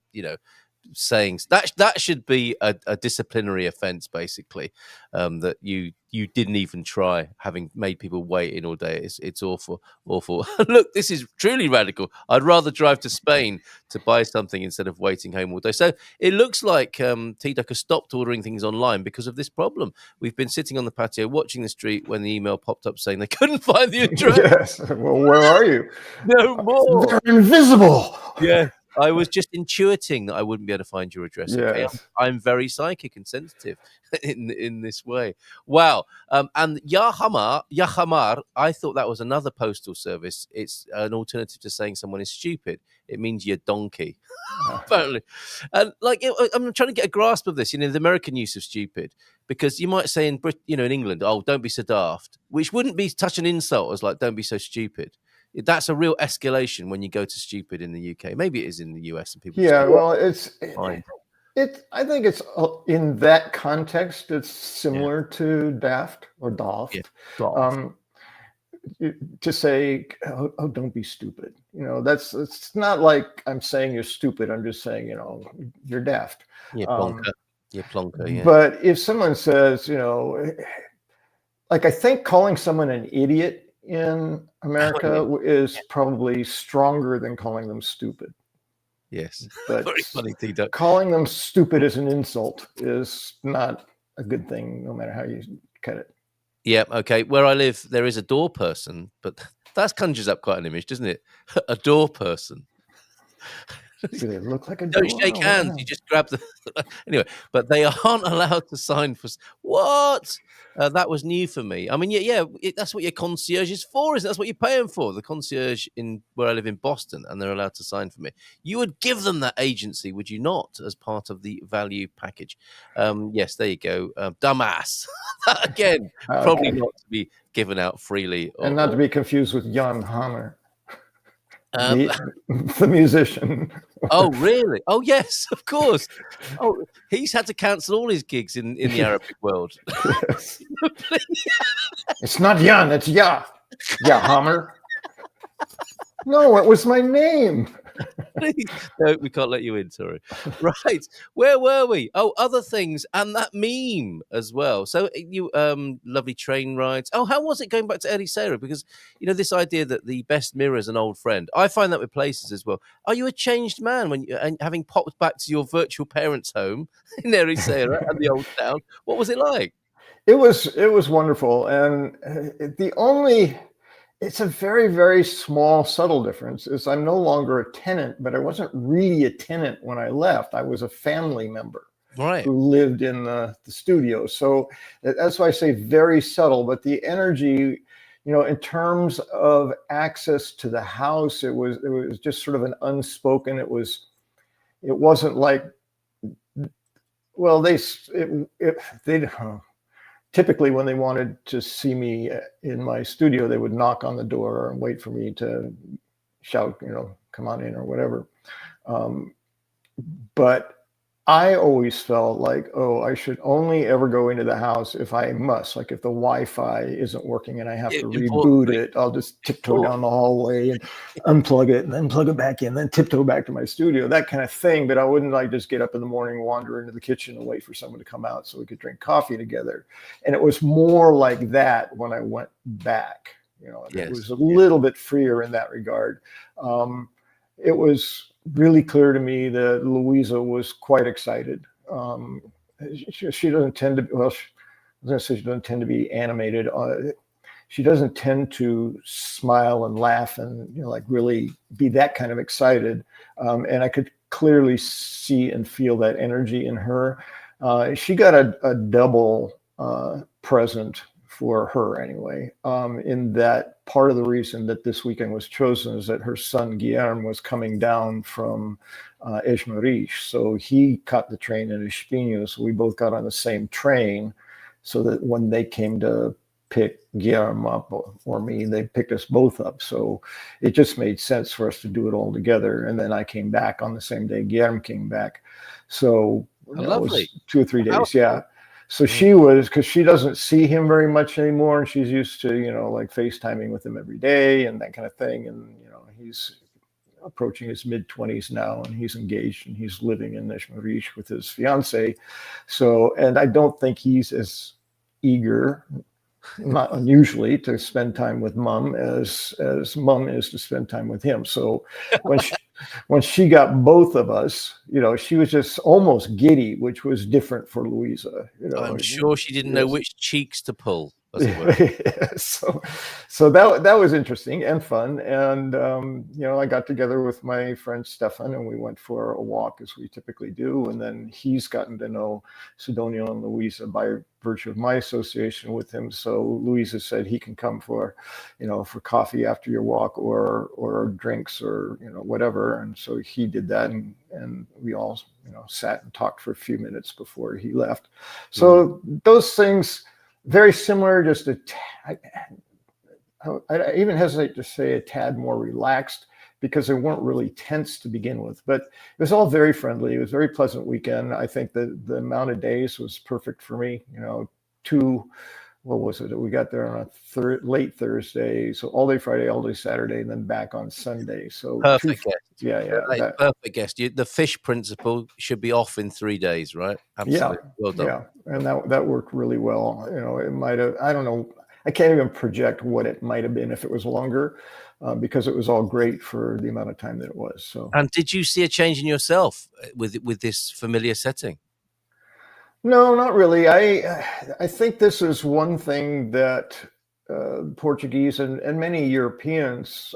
Sayings that should be a disciplinary offence, basically. That you didn't even try, having made people wait in all day. It's awful. Look, this is truly radical. I'd rather drive to Spain to buy something instead of waiting home all day. So it looks like T-Duck has stopped ordering things online because of this problem. We've been sitting on the patio watching the street when the email popped up saying they couldn't find the address. Yes. Well, where are you? No more. They're invisible. Yeah. I was just intuiting that I wouldn't be able to find your address. Okay, yes. I'm very psychic and sensitive in this way. Wow. And Yahamar, I thought that was another postal service. It's an alternative to saying someone is stupid. It means you're donkey, apparently. And I'm trying to get a grasp of this. The American use of stupid, because you might say in England, oh, don't be so daft, which wouldn't be such an insult as like, don't be so stupid. That's a real escalation when you go to stupid in the UK. Maybe it is in the US and people. Yeah, well, it's fine. I think it's in that context. It's similar to daft or daft. Yeah, to say, oh, don't be stupid. It's not like I'm saying you're stupid. I'm just saying, you're daft. Yeah, plonker. Plonker. Yeah. But if someone says, like I think calling someone an idiot in America is probably stronger than calling them stupid. Yes, but very funny, T-Duck. Calling them stupid as an insult is not a good thing, no matter how you cut it. Yeah, okay. Where I live, there is a door person, but that conjures up quite an image, doesn't it? A door person. Do they look like a door? Don't shake hands. You just grab the. Anyway, but they aren't allowed to sign for. What? That was new for me. I mean, that's what your concierge is for, isn't it? That's what you're paying for. The concierge where I live in Boston, and they're allowed to sign for me. You would give them that agency, would you not, as part of the value package? Yes, there you go. Dumbass. Again, probably not to be given out freely. And not to be confused with Jan Hammer. The musician. Oh, really? Oh, yes, of course. Oh, he's had to cancel all his gigs in the Arabic world. Yes. It's not Jan, it's Ya. Ya Hammer. No, it was my name. No, we can't let you in, sorry. Right, where were we? Oh, other things, and that meme as well. So you lovely train rides. Oh, how was it going back to Ericeira? Because this idea that the best mirror is an old friend, I find that with places as well. Are you a changed man and having popped back to your virtual parents' home in Ericeira and the old town? What was it like? It was wonderful, and it's a very, very small, subtle difference. Is I'm no longer a tenant, but I wasn't really a tenant when I left. I was a family member who lived in the studio. So that's why I say very subtle. But the energy, in terms of access to the house, it was just sort of an unspoken. It wasn't like, well, they. Typically, when they wanted to see me in my studio, they would knock on the door and wait for me to shout, come on in or whatever. But I always felt like, oh, I should only ever go into the house if I must. Like if the Wi-Fi isn't working and I have to reboot Importantly, it, I'll just tiptoe down the hallway and unplug it and then plug it back in, then tiptoe back to my studio, that kind of thing. But I wouldn't like just get up in the morning, wander into the kitchen and wait for someone to come out so we could drink coffee together. And it was more like that when I went back. You know, and it was a little bit freer in that regard. It was really clear to me that Louisa was quite excited. She doesn't tend to, well, I was going to say she doesn't tend to be animated. She doesn't tend to smile and laugh and, you know, like really be that kind of excited. And I could clearly see and feel that energy in her. She got a double present for her anyway, in that part of the reason that this weekend was chosen is that her son Guillermo was coming down from Esmerish. So he caught the train in Espinho. So we both got on the same train so that when they came to pick Guillermo up or me, they picked us both up. So it just made sense for us to do it all together. And then I came back on the same day Guillermo came back. So it was 2 or 3 days. Yeah. So she was, because she doesn't see him very much anymore, and she's used to, you know, like FaceTiming with him every day and that kind of thing. And, you know, he's approaching his mid-20s now, and he's engaged and he's living in Esmerish with his fiance. So, and I don't think he's as eager, not unusually, to spend time with mom as mom is to spend time with him. So when she got both of us, you know, she was just almost giddy, which was different for Louisa. You know, I'm sure she didn't know which cheeks to pull. So that was interesting and fun. And, you know, I got together with my friend Stefan and we went for a walk as we typically do. And then he's gotten to know Sidonio and Louisa by virtue of my association with him. So Louisa said he can come for, you know, for coffee after your walk or drinks or, you know, whatever. And so he did that. And we all, you know, sat and talked for a few minutes before he left. So those things, very similar, just I even hesitate to say a tad more relaxed because they weren't really tense to begin with, but it was all very friendly. It was a very pleasant weekend. I think the amount of days was perfect for me. You know, what was it? We got there on a late Thursday, so all day Friday, all day Saturday, and then back on Sunday. So perfect guest. Yeah. Perfect guest. The fish principle should be off in 3 days, right? Absolutely. Yeah, well done. Yeah, and that worked really well. You know, it might have. I don't know. I can't even project what it might have been if it was longer, because it was all great for the amount of time that it was. So. And did you see a change in yourself with this familiar setting? No, not really. I think this is one thing that Portuguese and many Europeans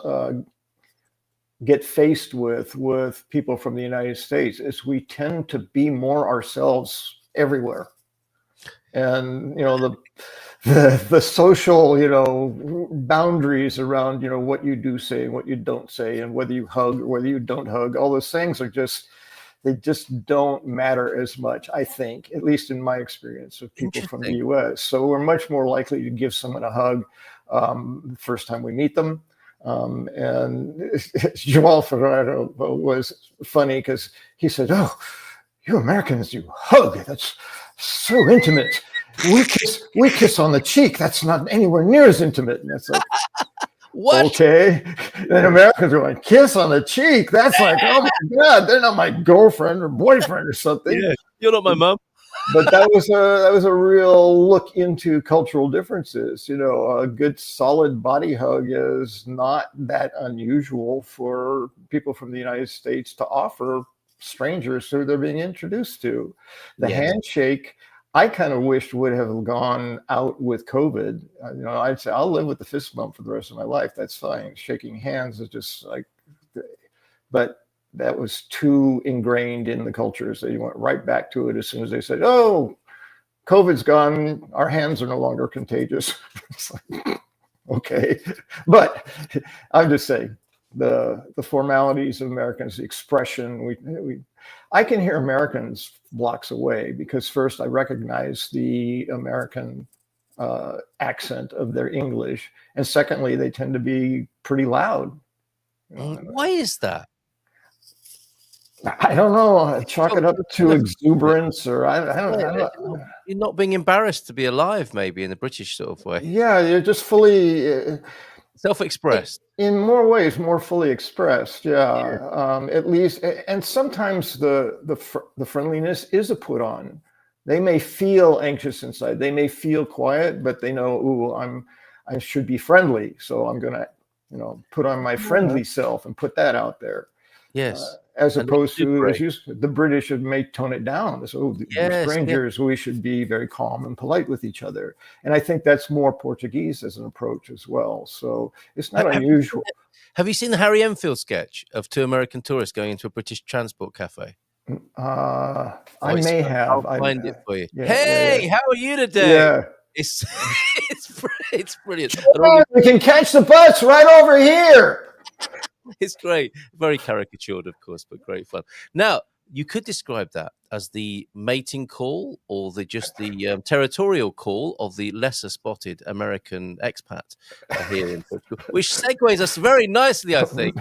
get faced with people from the United States is we tend to be more ourselves everywhere. And, you know, the social, you know, boundaries around, you know, what you do say and what you don't say and whether you hug or whether you don't hug, all those things are they just don't matter as much, I think, at least in my experience of people from the US. So we're much more likely to give someone a hug the first time we meet them. And Joel Ferrero was funny because he said, "Oh, you Americans, you hug. That's so intimate. We kiss on the cheek. That's not anywhere near as intimate." And it's like, what? Okay. And Americans are like, kiss on the cheek. That's like, oh my God, they're not my girlfriend or boyfriend or something. Yeah, you're not my mom. But that was a real look into cultural differences. You know, a good solid body hug is not that unusual for people from the United States to offer strangers who they're being introduced to. The handshake, I kind of wished would have gone out with COVID. You know, I'd say I'll live with the fist bump for the rest of my life. That's fine. Shaking hands is just like, but that was too ingrained in the cultures. They went right back to it as soon as they said, "Oh, COVID's gone. Our hands are no longer contagious." It's like, okay, but I'm just saying the formalities of Americans, the expression. I can hear Americans blocks away because first I recognize the American accent of their English, and secondly, they tend to be pretty loud. Why is that? I don't know. Chalk it up to exuberance, or I don't Yeah, know. you're not being embarrassed to be alive, maybe in the British sort of way. Yeah, you're just fully, Self-expressed. in more ways, more fully expressed. Yeah, at least, and sometimes the friendliness is a put on. They may feel anxious inside. They may feel quiet, but they know, ooh, I should be friendly, so I'm gonna, put on my friendly self and put that out there. Yes. As And they opposed do to, great. the British may tone it down. So we're Yes, strangers, we should be very calm and polite with each other. And I think that's more Portuguese as an approach as well. So it's not unusual. Have you seen the Harry Enfield sketch of two American tourists going into a British transport cafe? I may have. I'll find it for you. Yeah, Hey, yeah. how are you today? Yeah. It's it's brilliant. We can catch the bus right over here. It's great. Very caricatured, of course, but great fun. Now, you could describe that as the mating call or just the territorial call of the lesser spotted American expat here in Portugal, which segues us very nicely, I think,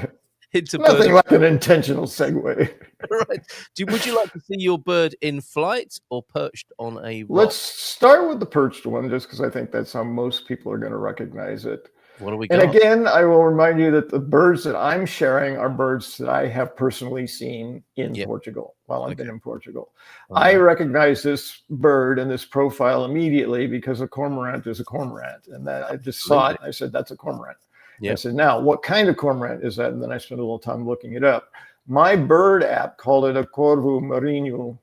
into Nothing birding. like an intentional segue. Right. Would you like to see your bird in flight or perched on a rock? Let's start with the perched one, just because I think that's how most people are going to recognize it. What do we And got? again, I will remind you that the birds that I'm sharing are birds that I have personally seen in Portugal while I've been in Portugal. I recognize this bird and this profile immediately because a cormorant is a cormorant. And that I just saw it. I said, that's a cormorant. I said, now, what kind of cormorant is that? And then I spent a little time looking it up. My bird app called it a corvo marinho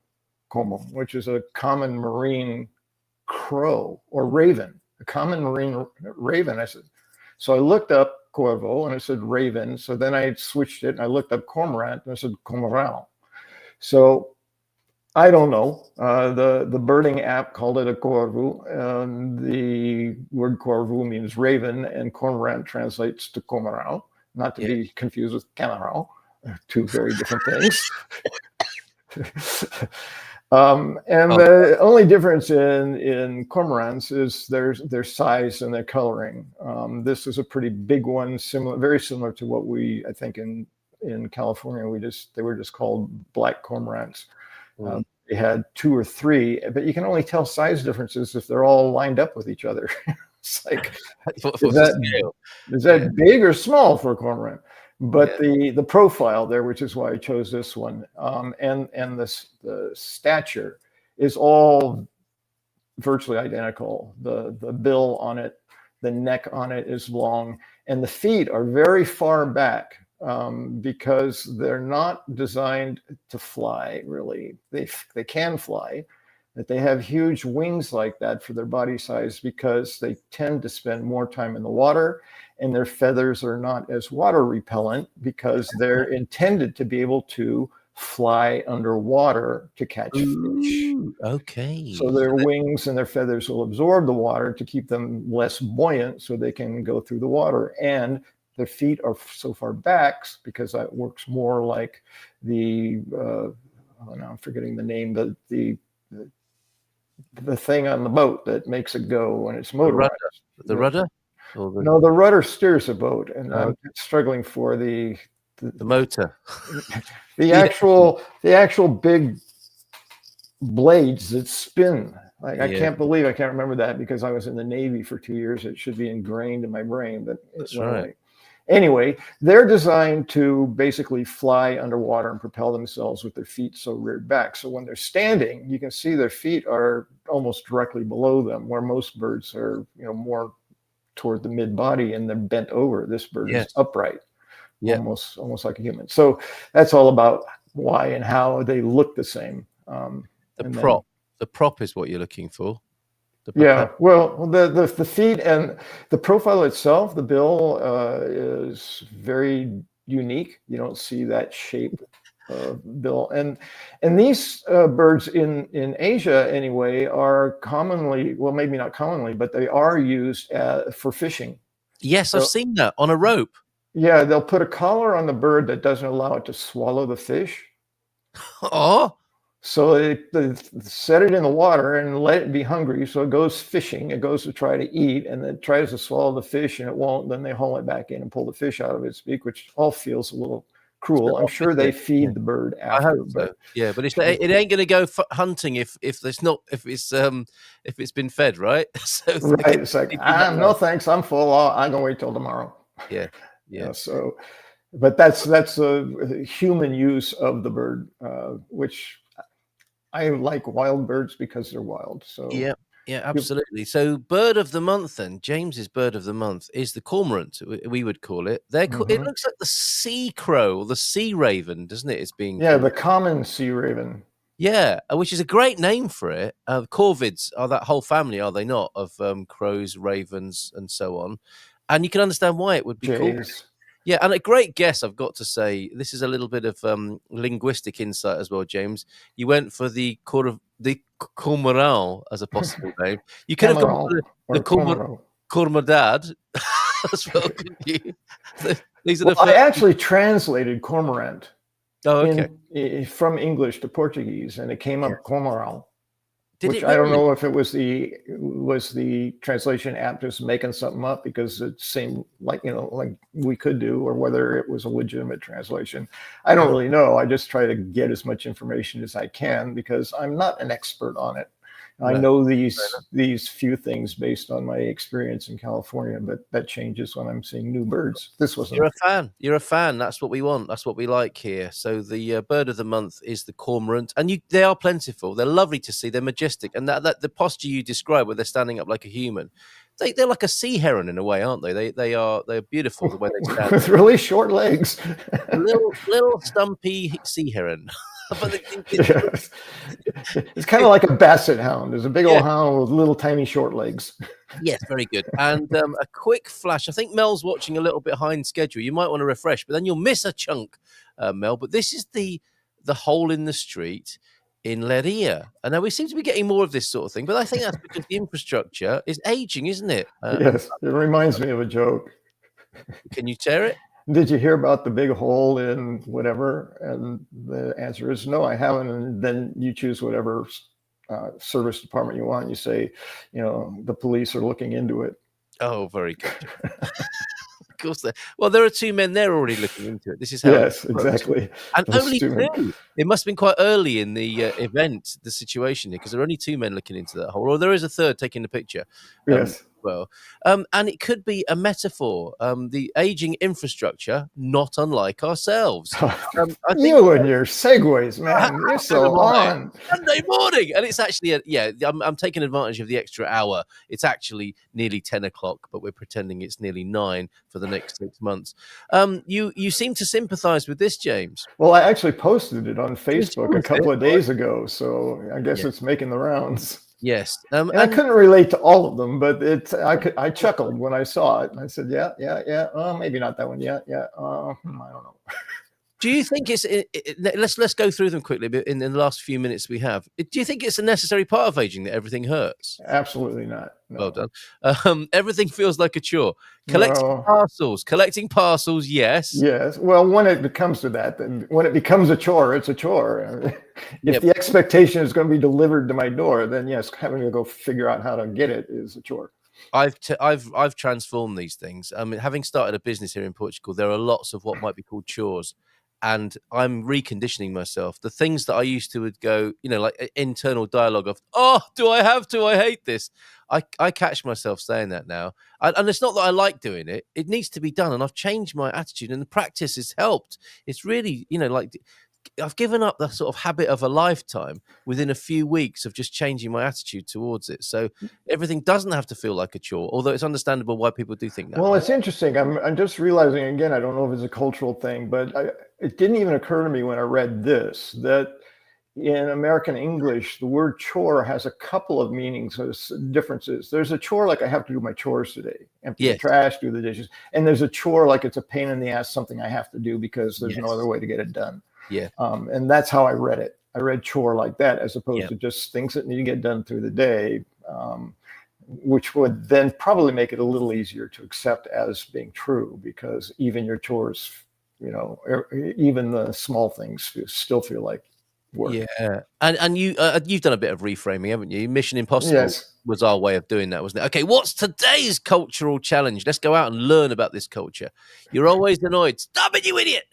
como, which is a common marine crow or raven, a common marine raven. I said, so I looked up corvo and I said raven. So then I switched it and I looked up cormorant and I said cormorant. So I don't know. The birding app called it a corvo. The word corvo means raven and cormorant translates to cormorant, not to be confused with camarão, two very different things. The only difference in cormorants is their size and their coloring. This is a pretty big one, very similar to what I think in California, they were just called black cormorants. They had 2 or 3, but you can only tell size differences if they're all lined up with each other. It's like, is that big or small for a cormorant? But the profile there, which is why I chose this one, and the stature is all virtually identical. The bill on it, the neck on it is long, and the feet are very far back because they're not designed to fly. Really, they can fly, but they have huge wings like that for their body size because they tend to spend more time in the water. And their feathers are not as water repellent because they're intended to be able to fly underwater to catch fish. Okay. So their wings and their feathers will absorb the water to keep them less buoyant so they can go through the water. And their feet are so far back because that works more like now I'm forgetting the name, but the thing on the boat that makes it go when it's motorized. The rudder? No, the rudder steers a boat, and I'm struggling for the motor. the actual big blades that spin. I can't believe I can't remember that because I was in the Navy for 2 years. It should be ingrained in my brain, but that's right. Anyway, they're designed to basically fly underwater and propel themselves with their feet so reared back. So when they're standing, you can see their feet are almost directly below them, where most birds are, more toward the mid body and they're bent over. This bird is upright, almost like a human. So that's all about why and how they look the same. The prop is what you're looking for. Well, the feet and the profile itself, the bill is very unique. You don't see that shape bill, and these birds in Asia anyway are commonly, well, maybe not commonly, but they are used for fishing. Yes, I've seen that on a rope. Yeah, they'll put a collar on the bird that doesn't allow it to swallow the fish. Oh. So they set it in the water and let it be hungry. So it goes fishing. It goes to try to eat, and it tries to swallow the fish, and it won't. Then they haul it back in and pull the fish out of its beak, which all feels a little cruel. I'm sure they Yeah. feed the bird I after, hope so. Yeah, but it ain't going to go hunting if it's been fed, right? So right. It's like, keeping that no alive. thanks, I'm full. I'm gonna wait till tomorrow. Yeah, yeah. So, but that's a human use of the bird, which I like wild birds because they're wild. So Yeah, yeah, absolutely. So, bird of the month, then James's bird of the month is the cormorant. We would call it. It looks like the sea crow or the sea raven, doesn't it? It's being yeah, called. the common sea raven. Yeah, which is a great name for it. Corvids are that whole family, are they not? Of crows, ravens, and so on. And you can understand why it would be called. Jays. Yeah, and a great guess, I've got to say. This is a little bit of linguistic insight as well, James. You went for the cormorant as a possible name. You could have gone for the cormorant as well, couldn't you? These are I actually translated cormorant from English to Portuguese, and it came up cormorant. Which I don't know if it was the translation app just making something up because it seemed like we could do, or whether it was a legitimate translation. I don't really know. I just try to get as much information as I can because I'm not an expert on it. I know these few things based on my experience in California, but that changes when I'm seeing new birds. This wasn't. You're a fan. You're a fan. That's what we want. That's what we like here. So the bird of the month is the cormorant, and they are plentiful. They're lovely to see. They're majestic, and that the posture you describe, where they're standing up like a human, they're like a sea heron in a way, aren't they? They're beautiful the way they stand with really short legs. A little stumpy sea heron. But yes. It's kind of like a basset hound. There's a big old hound with little tiny short legs. Yes, very good. And a quick flash. I think Mel's watching a little behind schedule. You might want to refresh, but then you'll miss a chunk, Mel. But this is the hole in the street in Leiria. And now we seem to be getting more of this sort of thing, but I think that's because the infrastructure is aging, isn't it? Yes, it reminds me of a joke. Can you tear it? Did you hear about the big hole in whatever? And the answer is no, I haven't. And then you choose whatever service department you want. You say, the police are looking into it. Oh, very good. Of course, there are two men there already looking into it. This is how. Yes, exactly. And only two. It must have been quite early in the event, the situation here, because there are only two men looking into that hole, or there is a third taking the picture. Yes. Well, and it could be a metaphor. The aging infrastructure, not unlike ourselves. You and your segues, man, you're so on. Sunday morning, and it's actually I'm taking advantage of the extra hour. It's actually nearly 10 o'clock, but we're pretending it's nearly 9 for the next 6 months. You seem to sympathise with this, James. Well, I actually posted it on Facebook a couple of days ago, so I guess it's making the rounds. Yes, and I couldn't relate to all of them, but I chuckled when I saw it. And I said, yeah. Oh, maybe not that one. Yeah. I don't know. Do you think let's go through them quickly in the last few minutes we have. Do you think it's a necessary part of aging that everything hurts? Absolutely not. No. Well done. Everything feels like a chore. Collecting parcels, yes. Yes. Well, when it becomes to that, then when it becomes a chore, it's a chore. If the expectation is going to be delivered to my door, then yes, having to go figure out how to get it is a chore. I've transformed these things. I mean, having started a business here in Portugal, there are lots of what might be called chores. And I'm reconditioning myself. The things that I used to would go, like internal dialogue of, oh, do I have to? I hate this. I catch myself saying that now. And it's not that I like doing it. It needs to be done. And I've changed my attitude and the practice has helped. It's really, I've given up the sort of habit of a lifetime within a few weeks of just changing my attitude towards it. So everything doesn't have to feel like a chore, although it's understandable why people do think that. Well, it's interesting. I'm just realizing again, I don't know if it's a cultural thing, but it didn't even occur to me when I read this, that in American English, the word chore has a couple of meanings, differences. There's a chore like I have to do my chores today, empty the trash, do the dishes. And there's a chore like it's a pain in the ass, something I have to do because there's no other way to get it done. Yeah. And that's how I read it. I read chore like that, as opposed to just things that need to get done through the day, which would then probably make it a little easier to accept as being true, because even your chores, even the small things still feel like work. Yeah. And you've done a bit of reframing, haven't you? Mission Impossible was our way of doing that, wasn't it? Okay, what's today's cultural challenge? Let's go out and learn about this culture. You're always annoyed. Stop it, you idiot.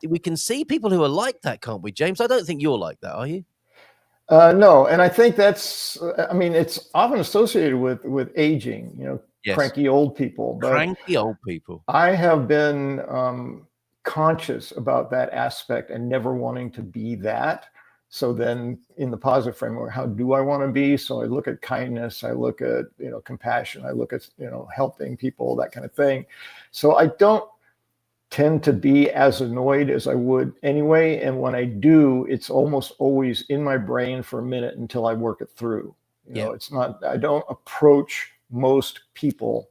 We can see people who are like that, can't we, James? I don't think you're like that, are you? No, and I think that's, I mean, it's often associated with aging, Yes. cranky old people. But Cranky old people. I have been conscious about that aspect and never wanting to be that. So then in the positive framework, how do I want to be? So I look at kindness, I look at, compassion, I look at, helping people, that kind of thing. So I don't tend to be as annoyed as I would anyway. And when I do, it's almost always in my brain for a minute until I work it through. It's not, I don't approach most people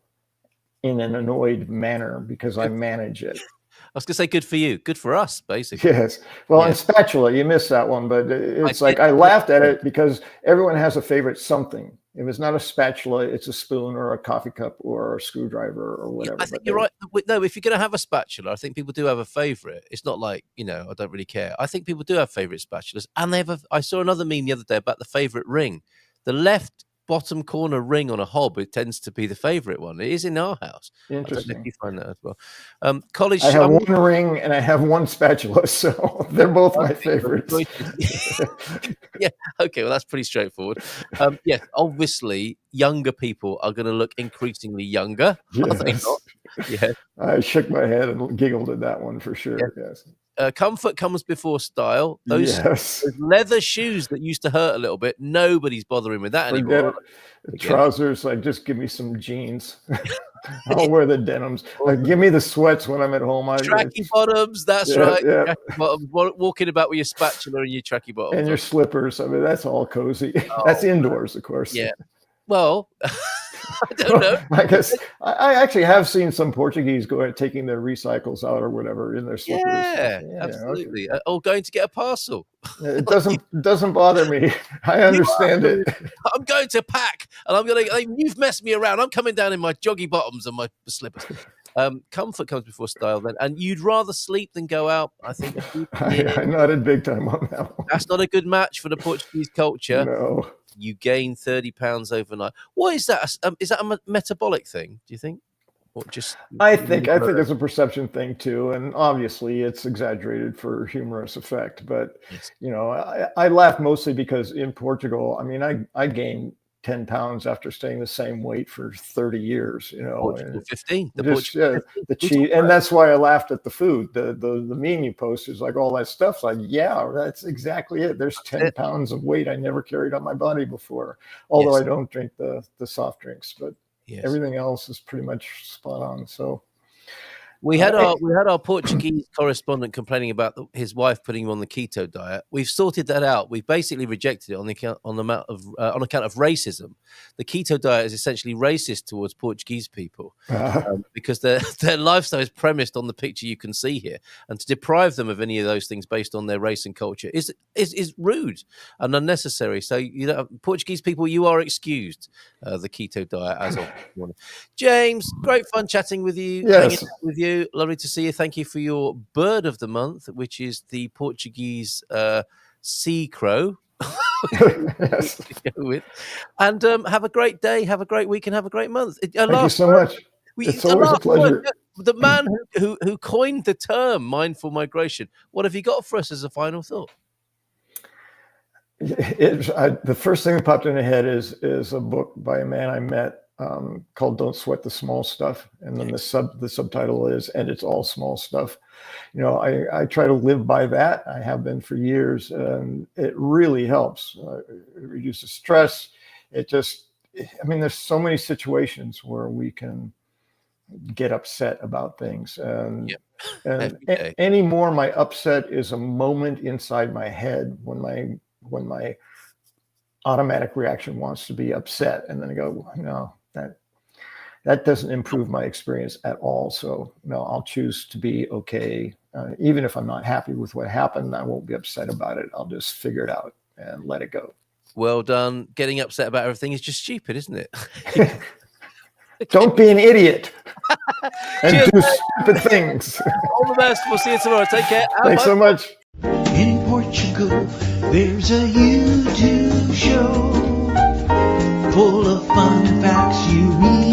in an annoyed manner because I manage it. I was going to say good for you. Good for us, basically. Yes. Well, and spatula, you missed that one, but it's I laughed at it because everyone has a favorite something. If it's not a spatula, it's a spoon or a coffee cup or a screwdriver or whatever. I think you're right. No, if you're going to have a spatula, I think people do have a favorite. It's not like, I don't really care. I think people do have favorite spatulas. And I saw another meme the other day about the favorite ring. The left bottom corner ring on a hob, it tends to be the favorite one. It is in our house. Interesting. I don't know if you find that as well. College. I have one ring and I have one spatula, so they're both my favorites. Yeah. Okay. Well, that's pretty straightforward. Yes. Obviously, younger people are going to look increasingly younger. Yes. Are they not? Yeah. I shook my head and giggled at that one for sure. Yes. Comfort comes before style. Those leather shoes that used to hurt a little bit, nobody's bothering with that anymore. Trousers, just give me some jeans. I'll wear the denims. Give me the sweats when I'm at home. Tracky bottoms, that's right. Yeah. Tracky bottoms, walking about with your spatula and your tracky bottoms. And your slippers. I mean, that's all cozy. That's indoors, of course. Yeah. Well, I don't know. I guess I actually have seen some Portuguese taking their recycles out or whatever in their slippers. Yeah, absolutely. Okay. Or going to get a parcel. It doesn't bother me. I understand it. I'm going to pack, and you've messed me around. I'm coming down in my joggy bottoms and my slippers. Comfort comes before style then, and you'd rather sleep than go out. I think I nodded big time on that one. That's not a good match for the Portuguese culture. No. You gain 30 pounds overnight. What is that? Is that a metabolic thing, do you think? Or just I think it's a perception thing too, and obviously it's exaggerated for humorous effect. But I laugh mostly because in Portugal, I mean, I gained 10 pounds after staying the same weight for 30 years, Portugal 15. The cheese, and that's why I laughed at the food. The meme you post is like all that stuff. Like, yeah, that's exactly it. There's 10 pounds of weight I never carried on my body before. Although I don't drink the soft drinks, but everything else is pretty much spot on. So we had our Portuguese correspondent complaining about his wife putting him on the keto diet. We've sorted that out. We've basically rejected it on account of racism. The keto diet is essentially racist towards Portuguese people because their lifestyle is premised on the picture you can see here, and to deprive them of any of those things based on their race and culture is rude and unnecessary. So Portuguese people, you are excused the keto diet as of this morning. James, great fun chatting with you. Yes. Hanging out with you. Lovely to see you. Thank you for your bird of the month, which is the Portuguese sea crow. Yes. And have a great day, have a great week, and have a great month. Thank you so much. It's always a pleasure. The man who coined the term mindful migration, what have you got for us as a final thought? The first thing that popped in my head is a book by a man I met called "Don't Sweat the Small Stuff," and then the subtitle is "And It's All Small Stuff." I try to live by that. I have been for years, and it really helps. It reduces stress. There's so many situations where we can get upset about things, and anymore, my upset is a moment inside my head when my automatic reaction wants to be upset, and then I go, no, that doesn't improve my experience at all. So no, I'll choose to be okay. Even if I'm not happy with what happened, I won't be upset about it. I'll just figure it out and let it go. Well done. Getting upset about everything is just stupid, isn't it? Don't be an idiot and do stupid things. All the best. We'll see you tomorrow. Take care. Thanks so much. In Portugal, there's a YouTube show full of fun facts you need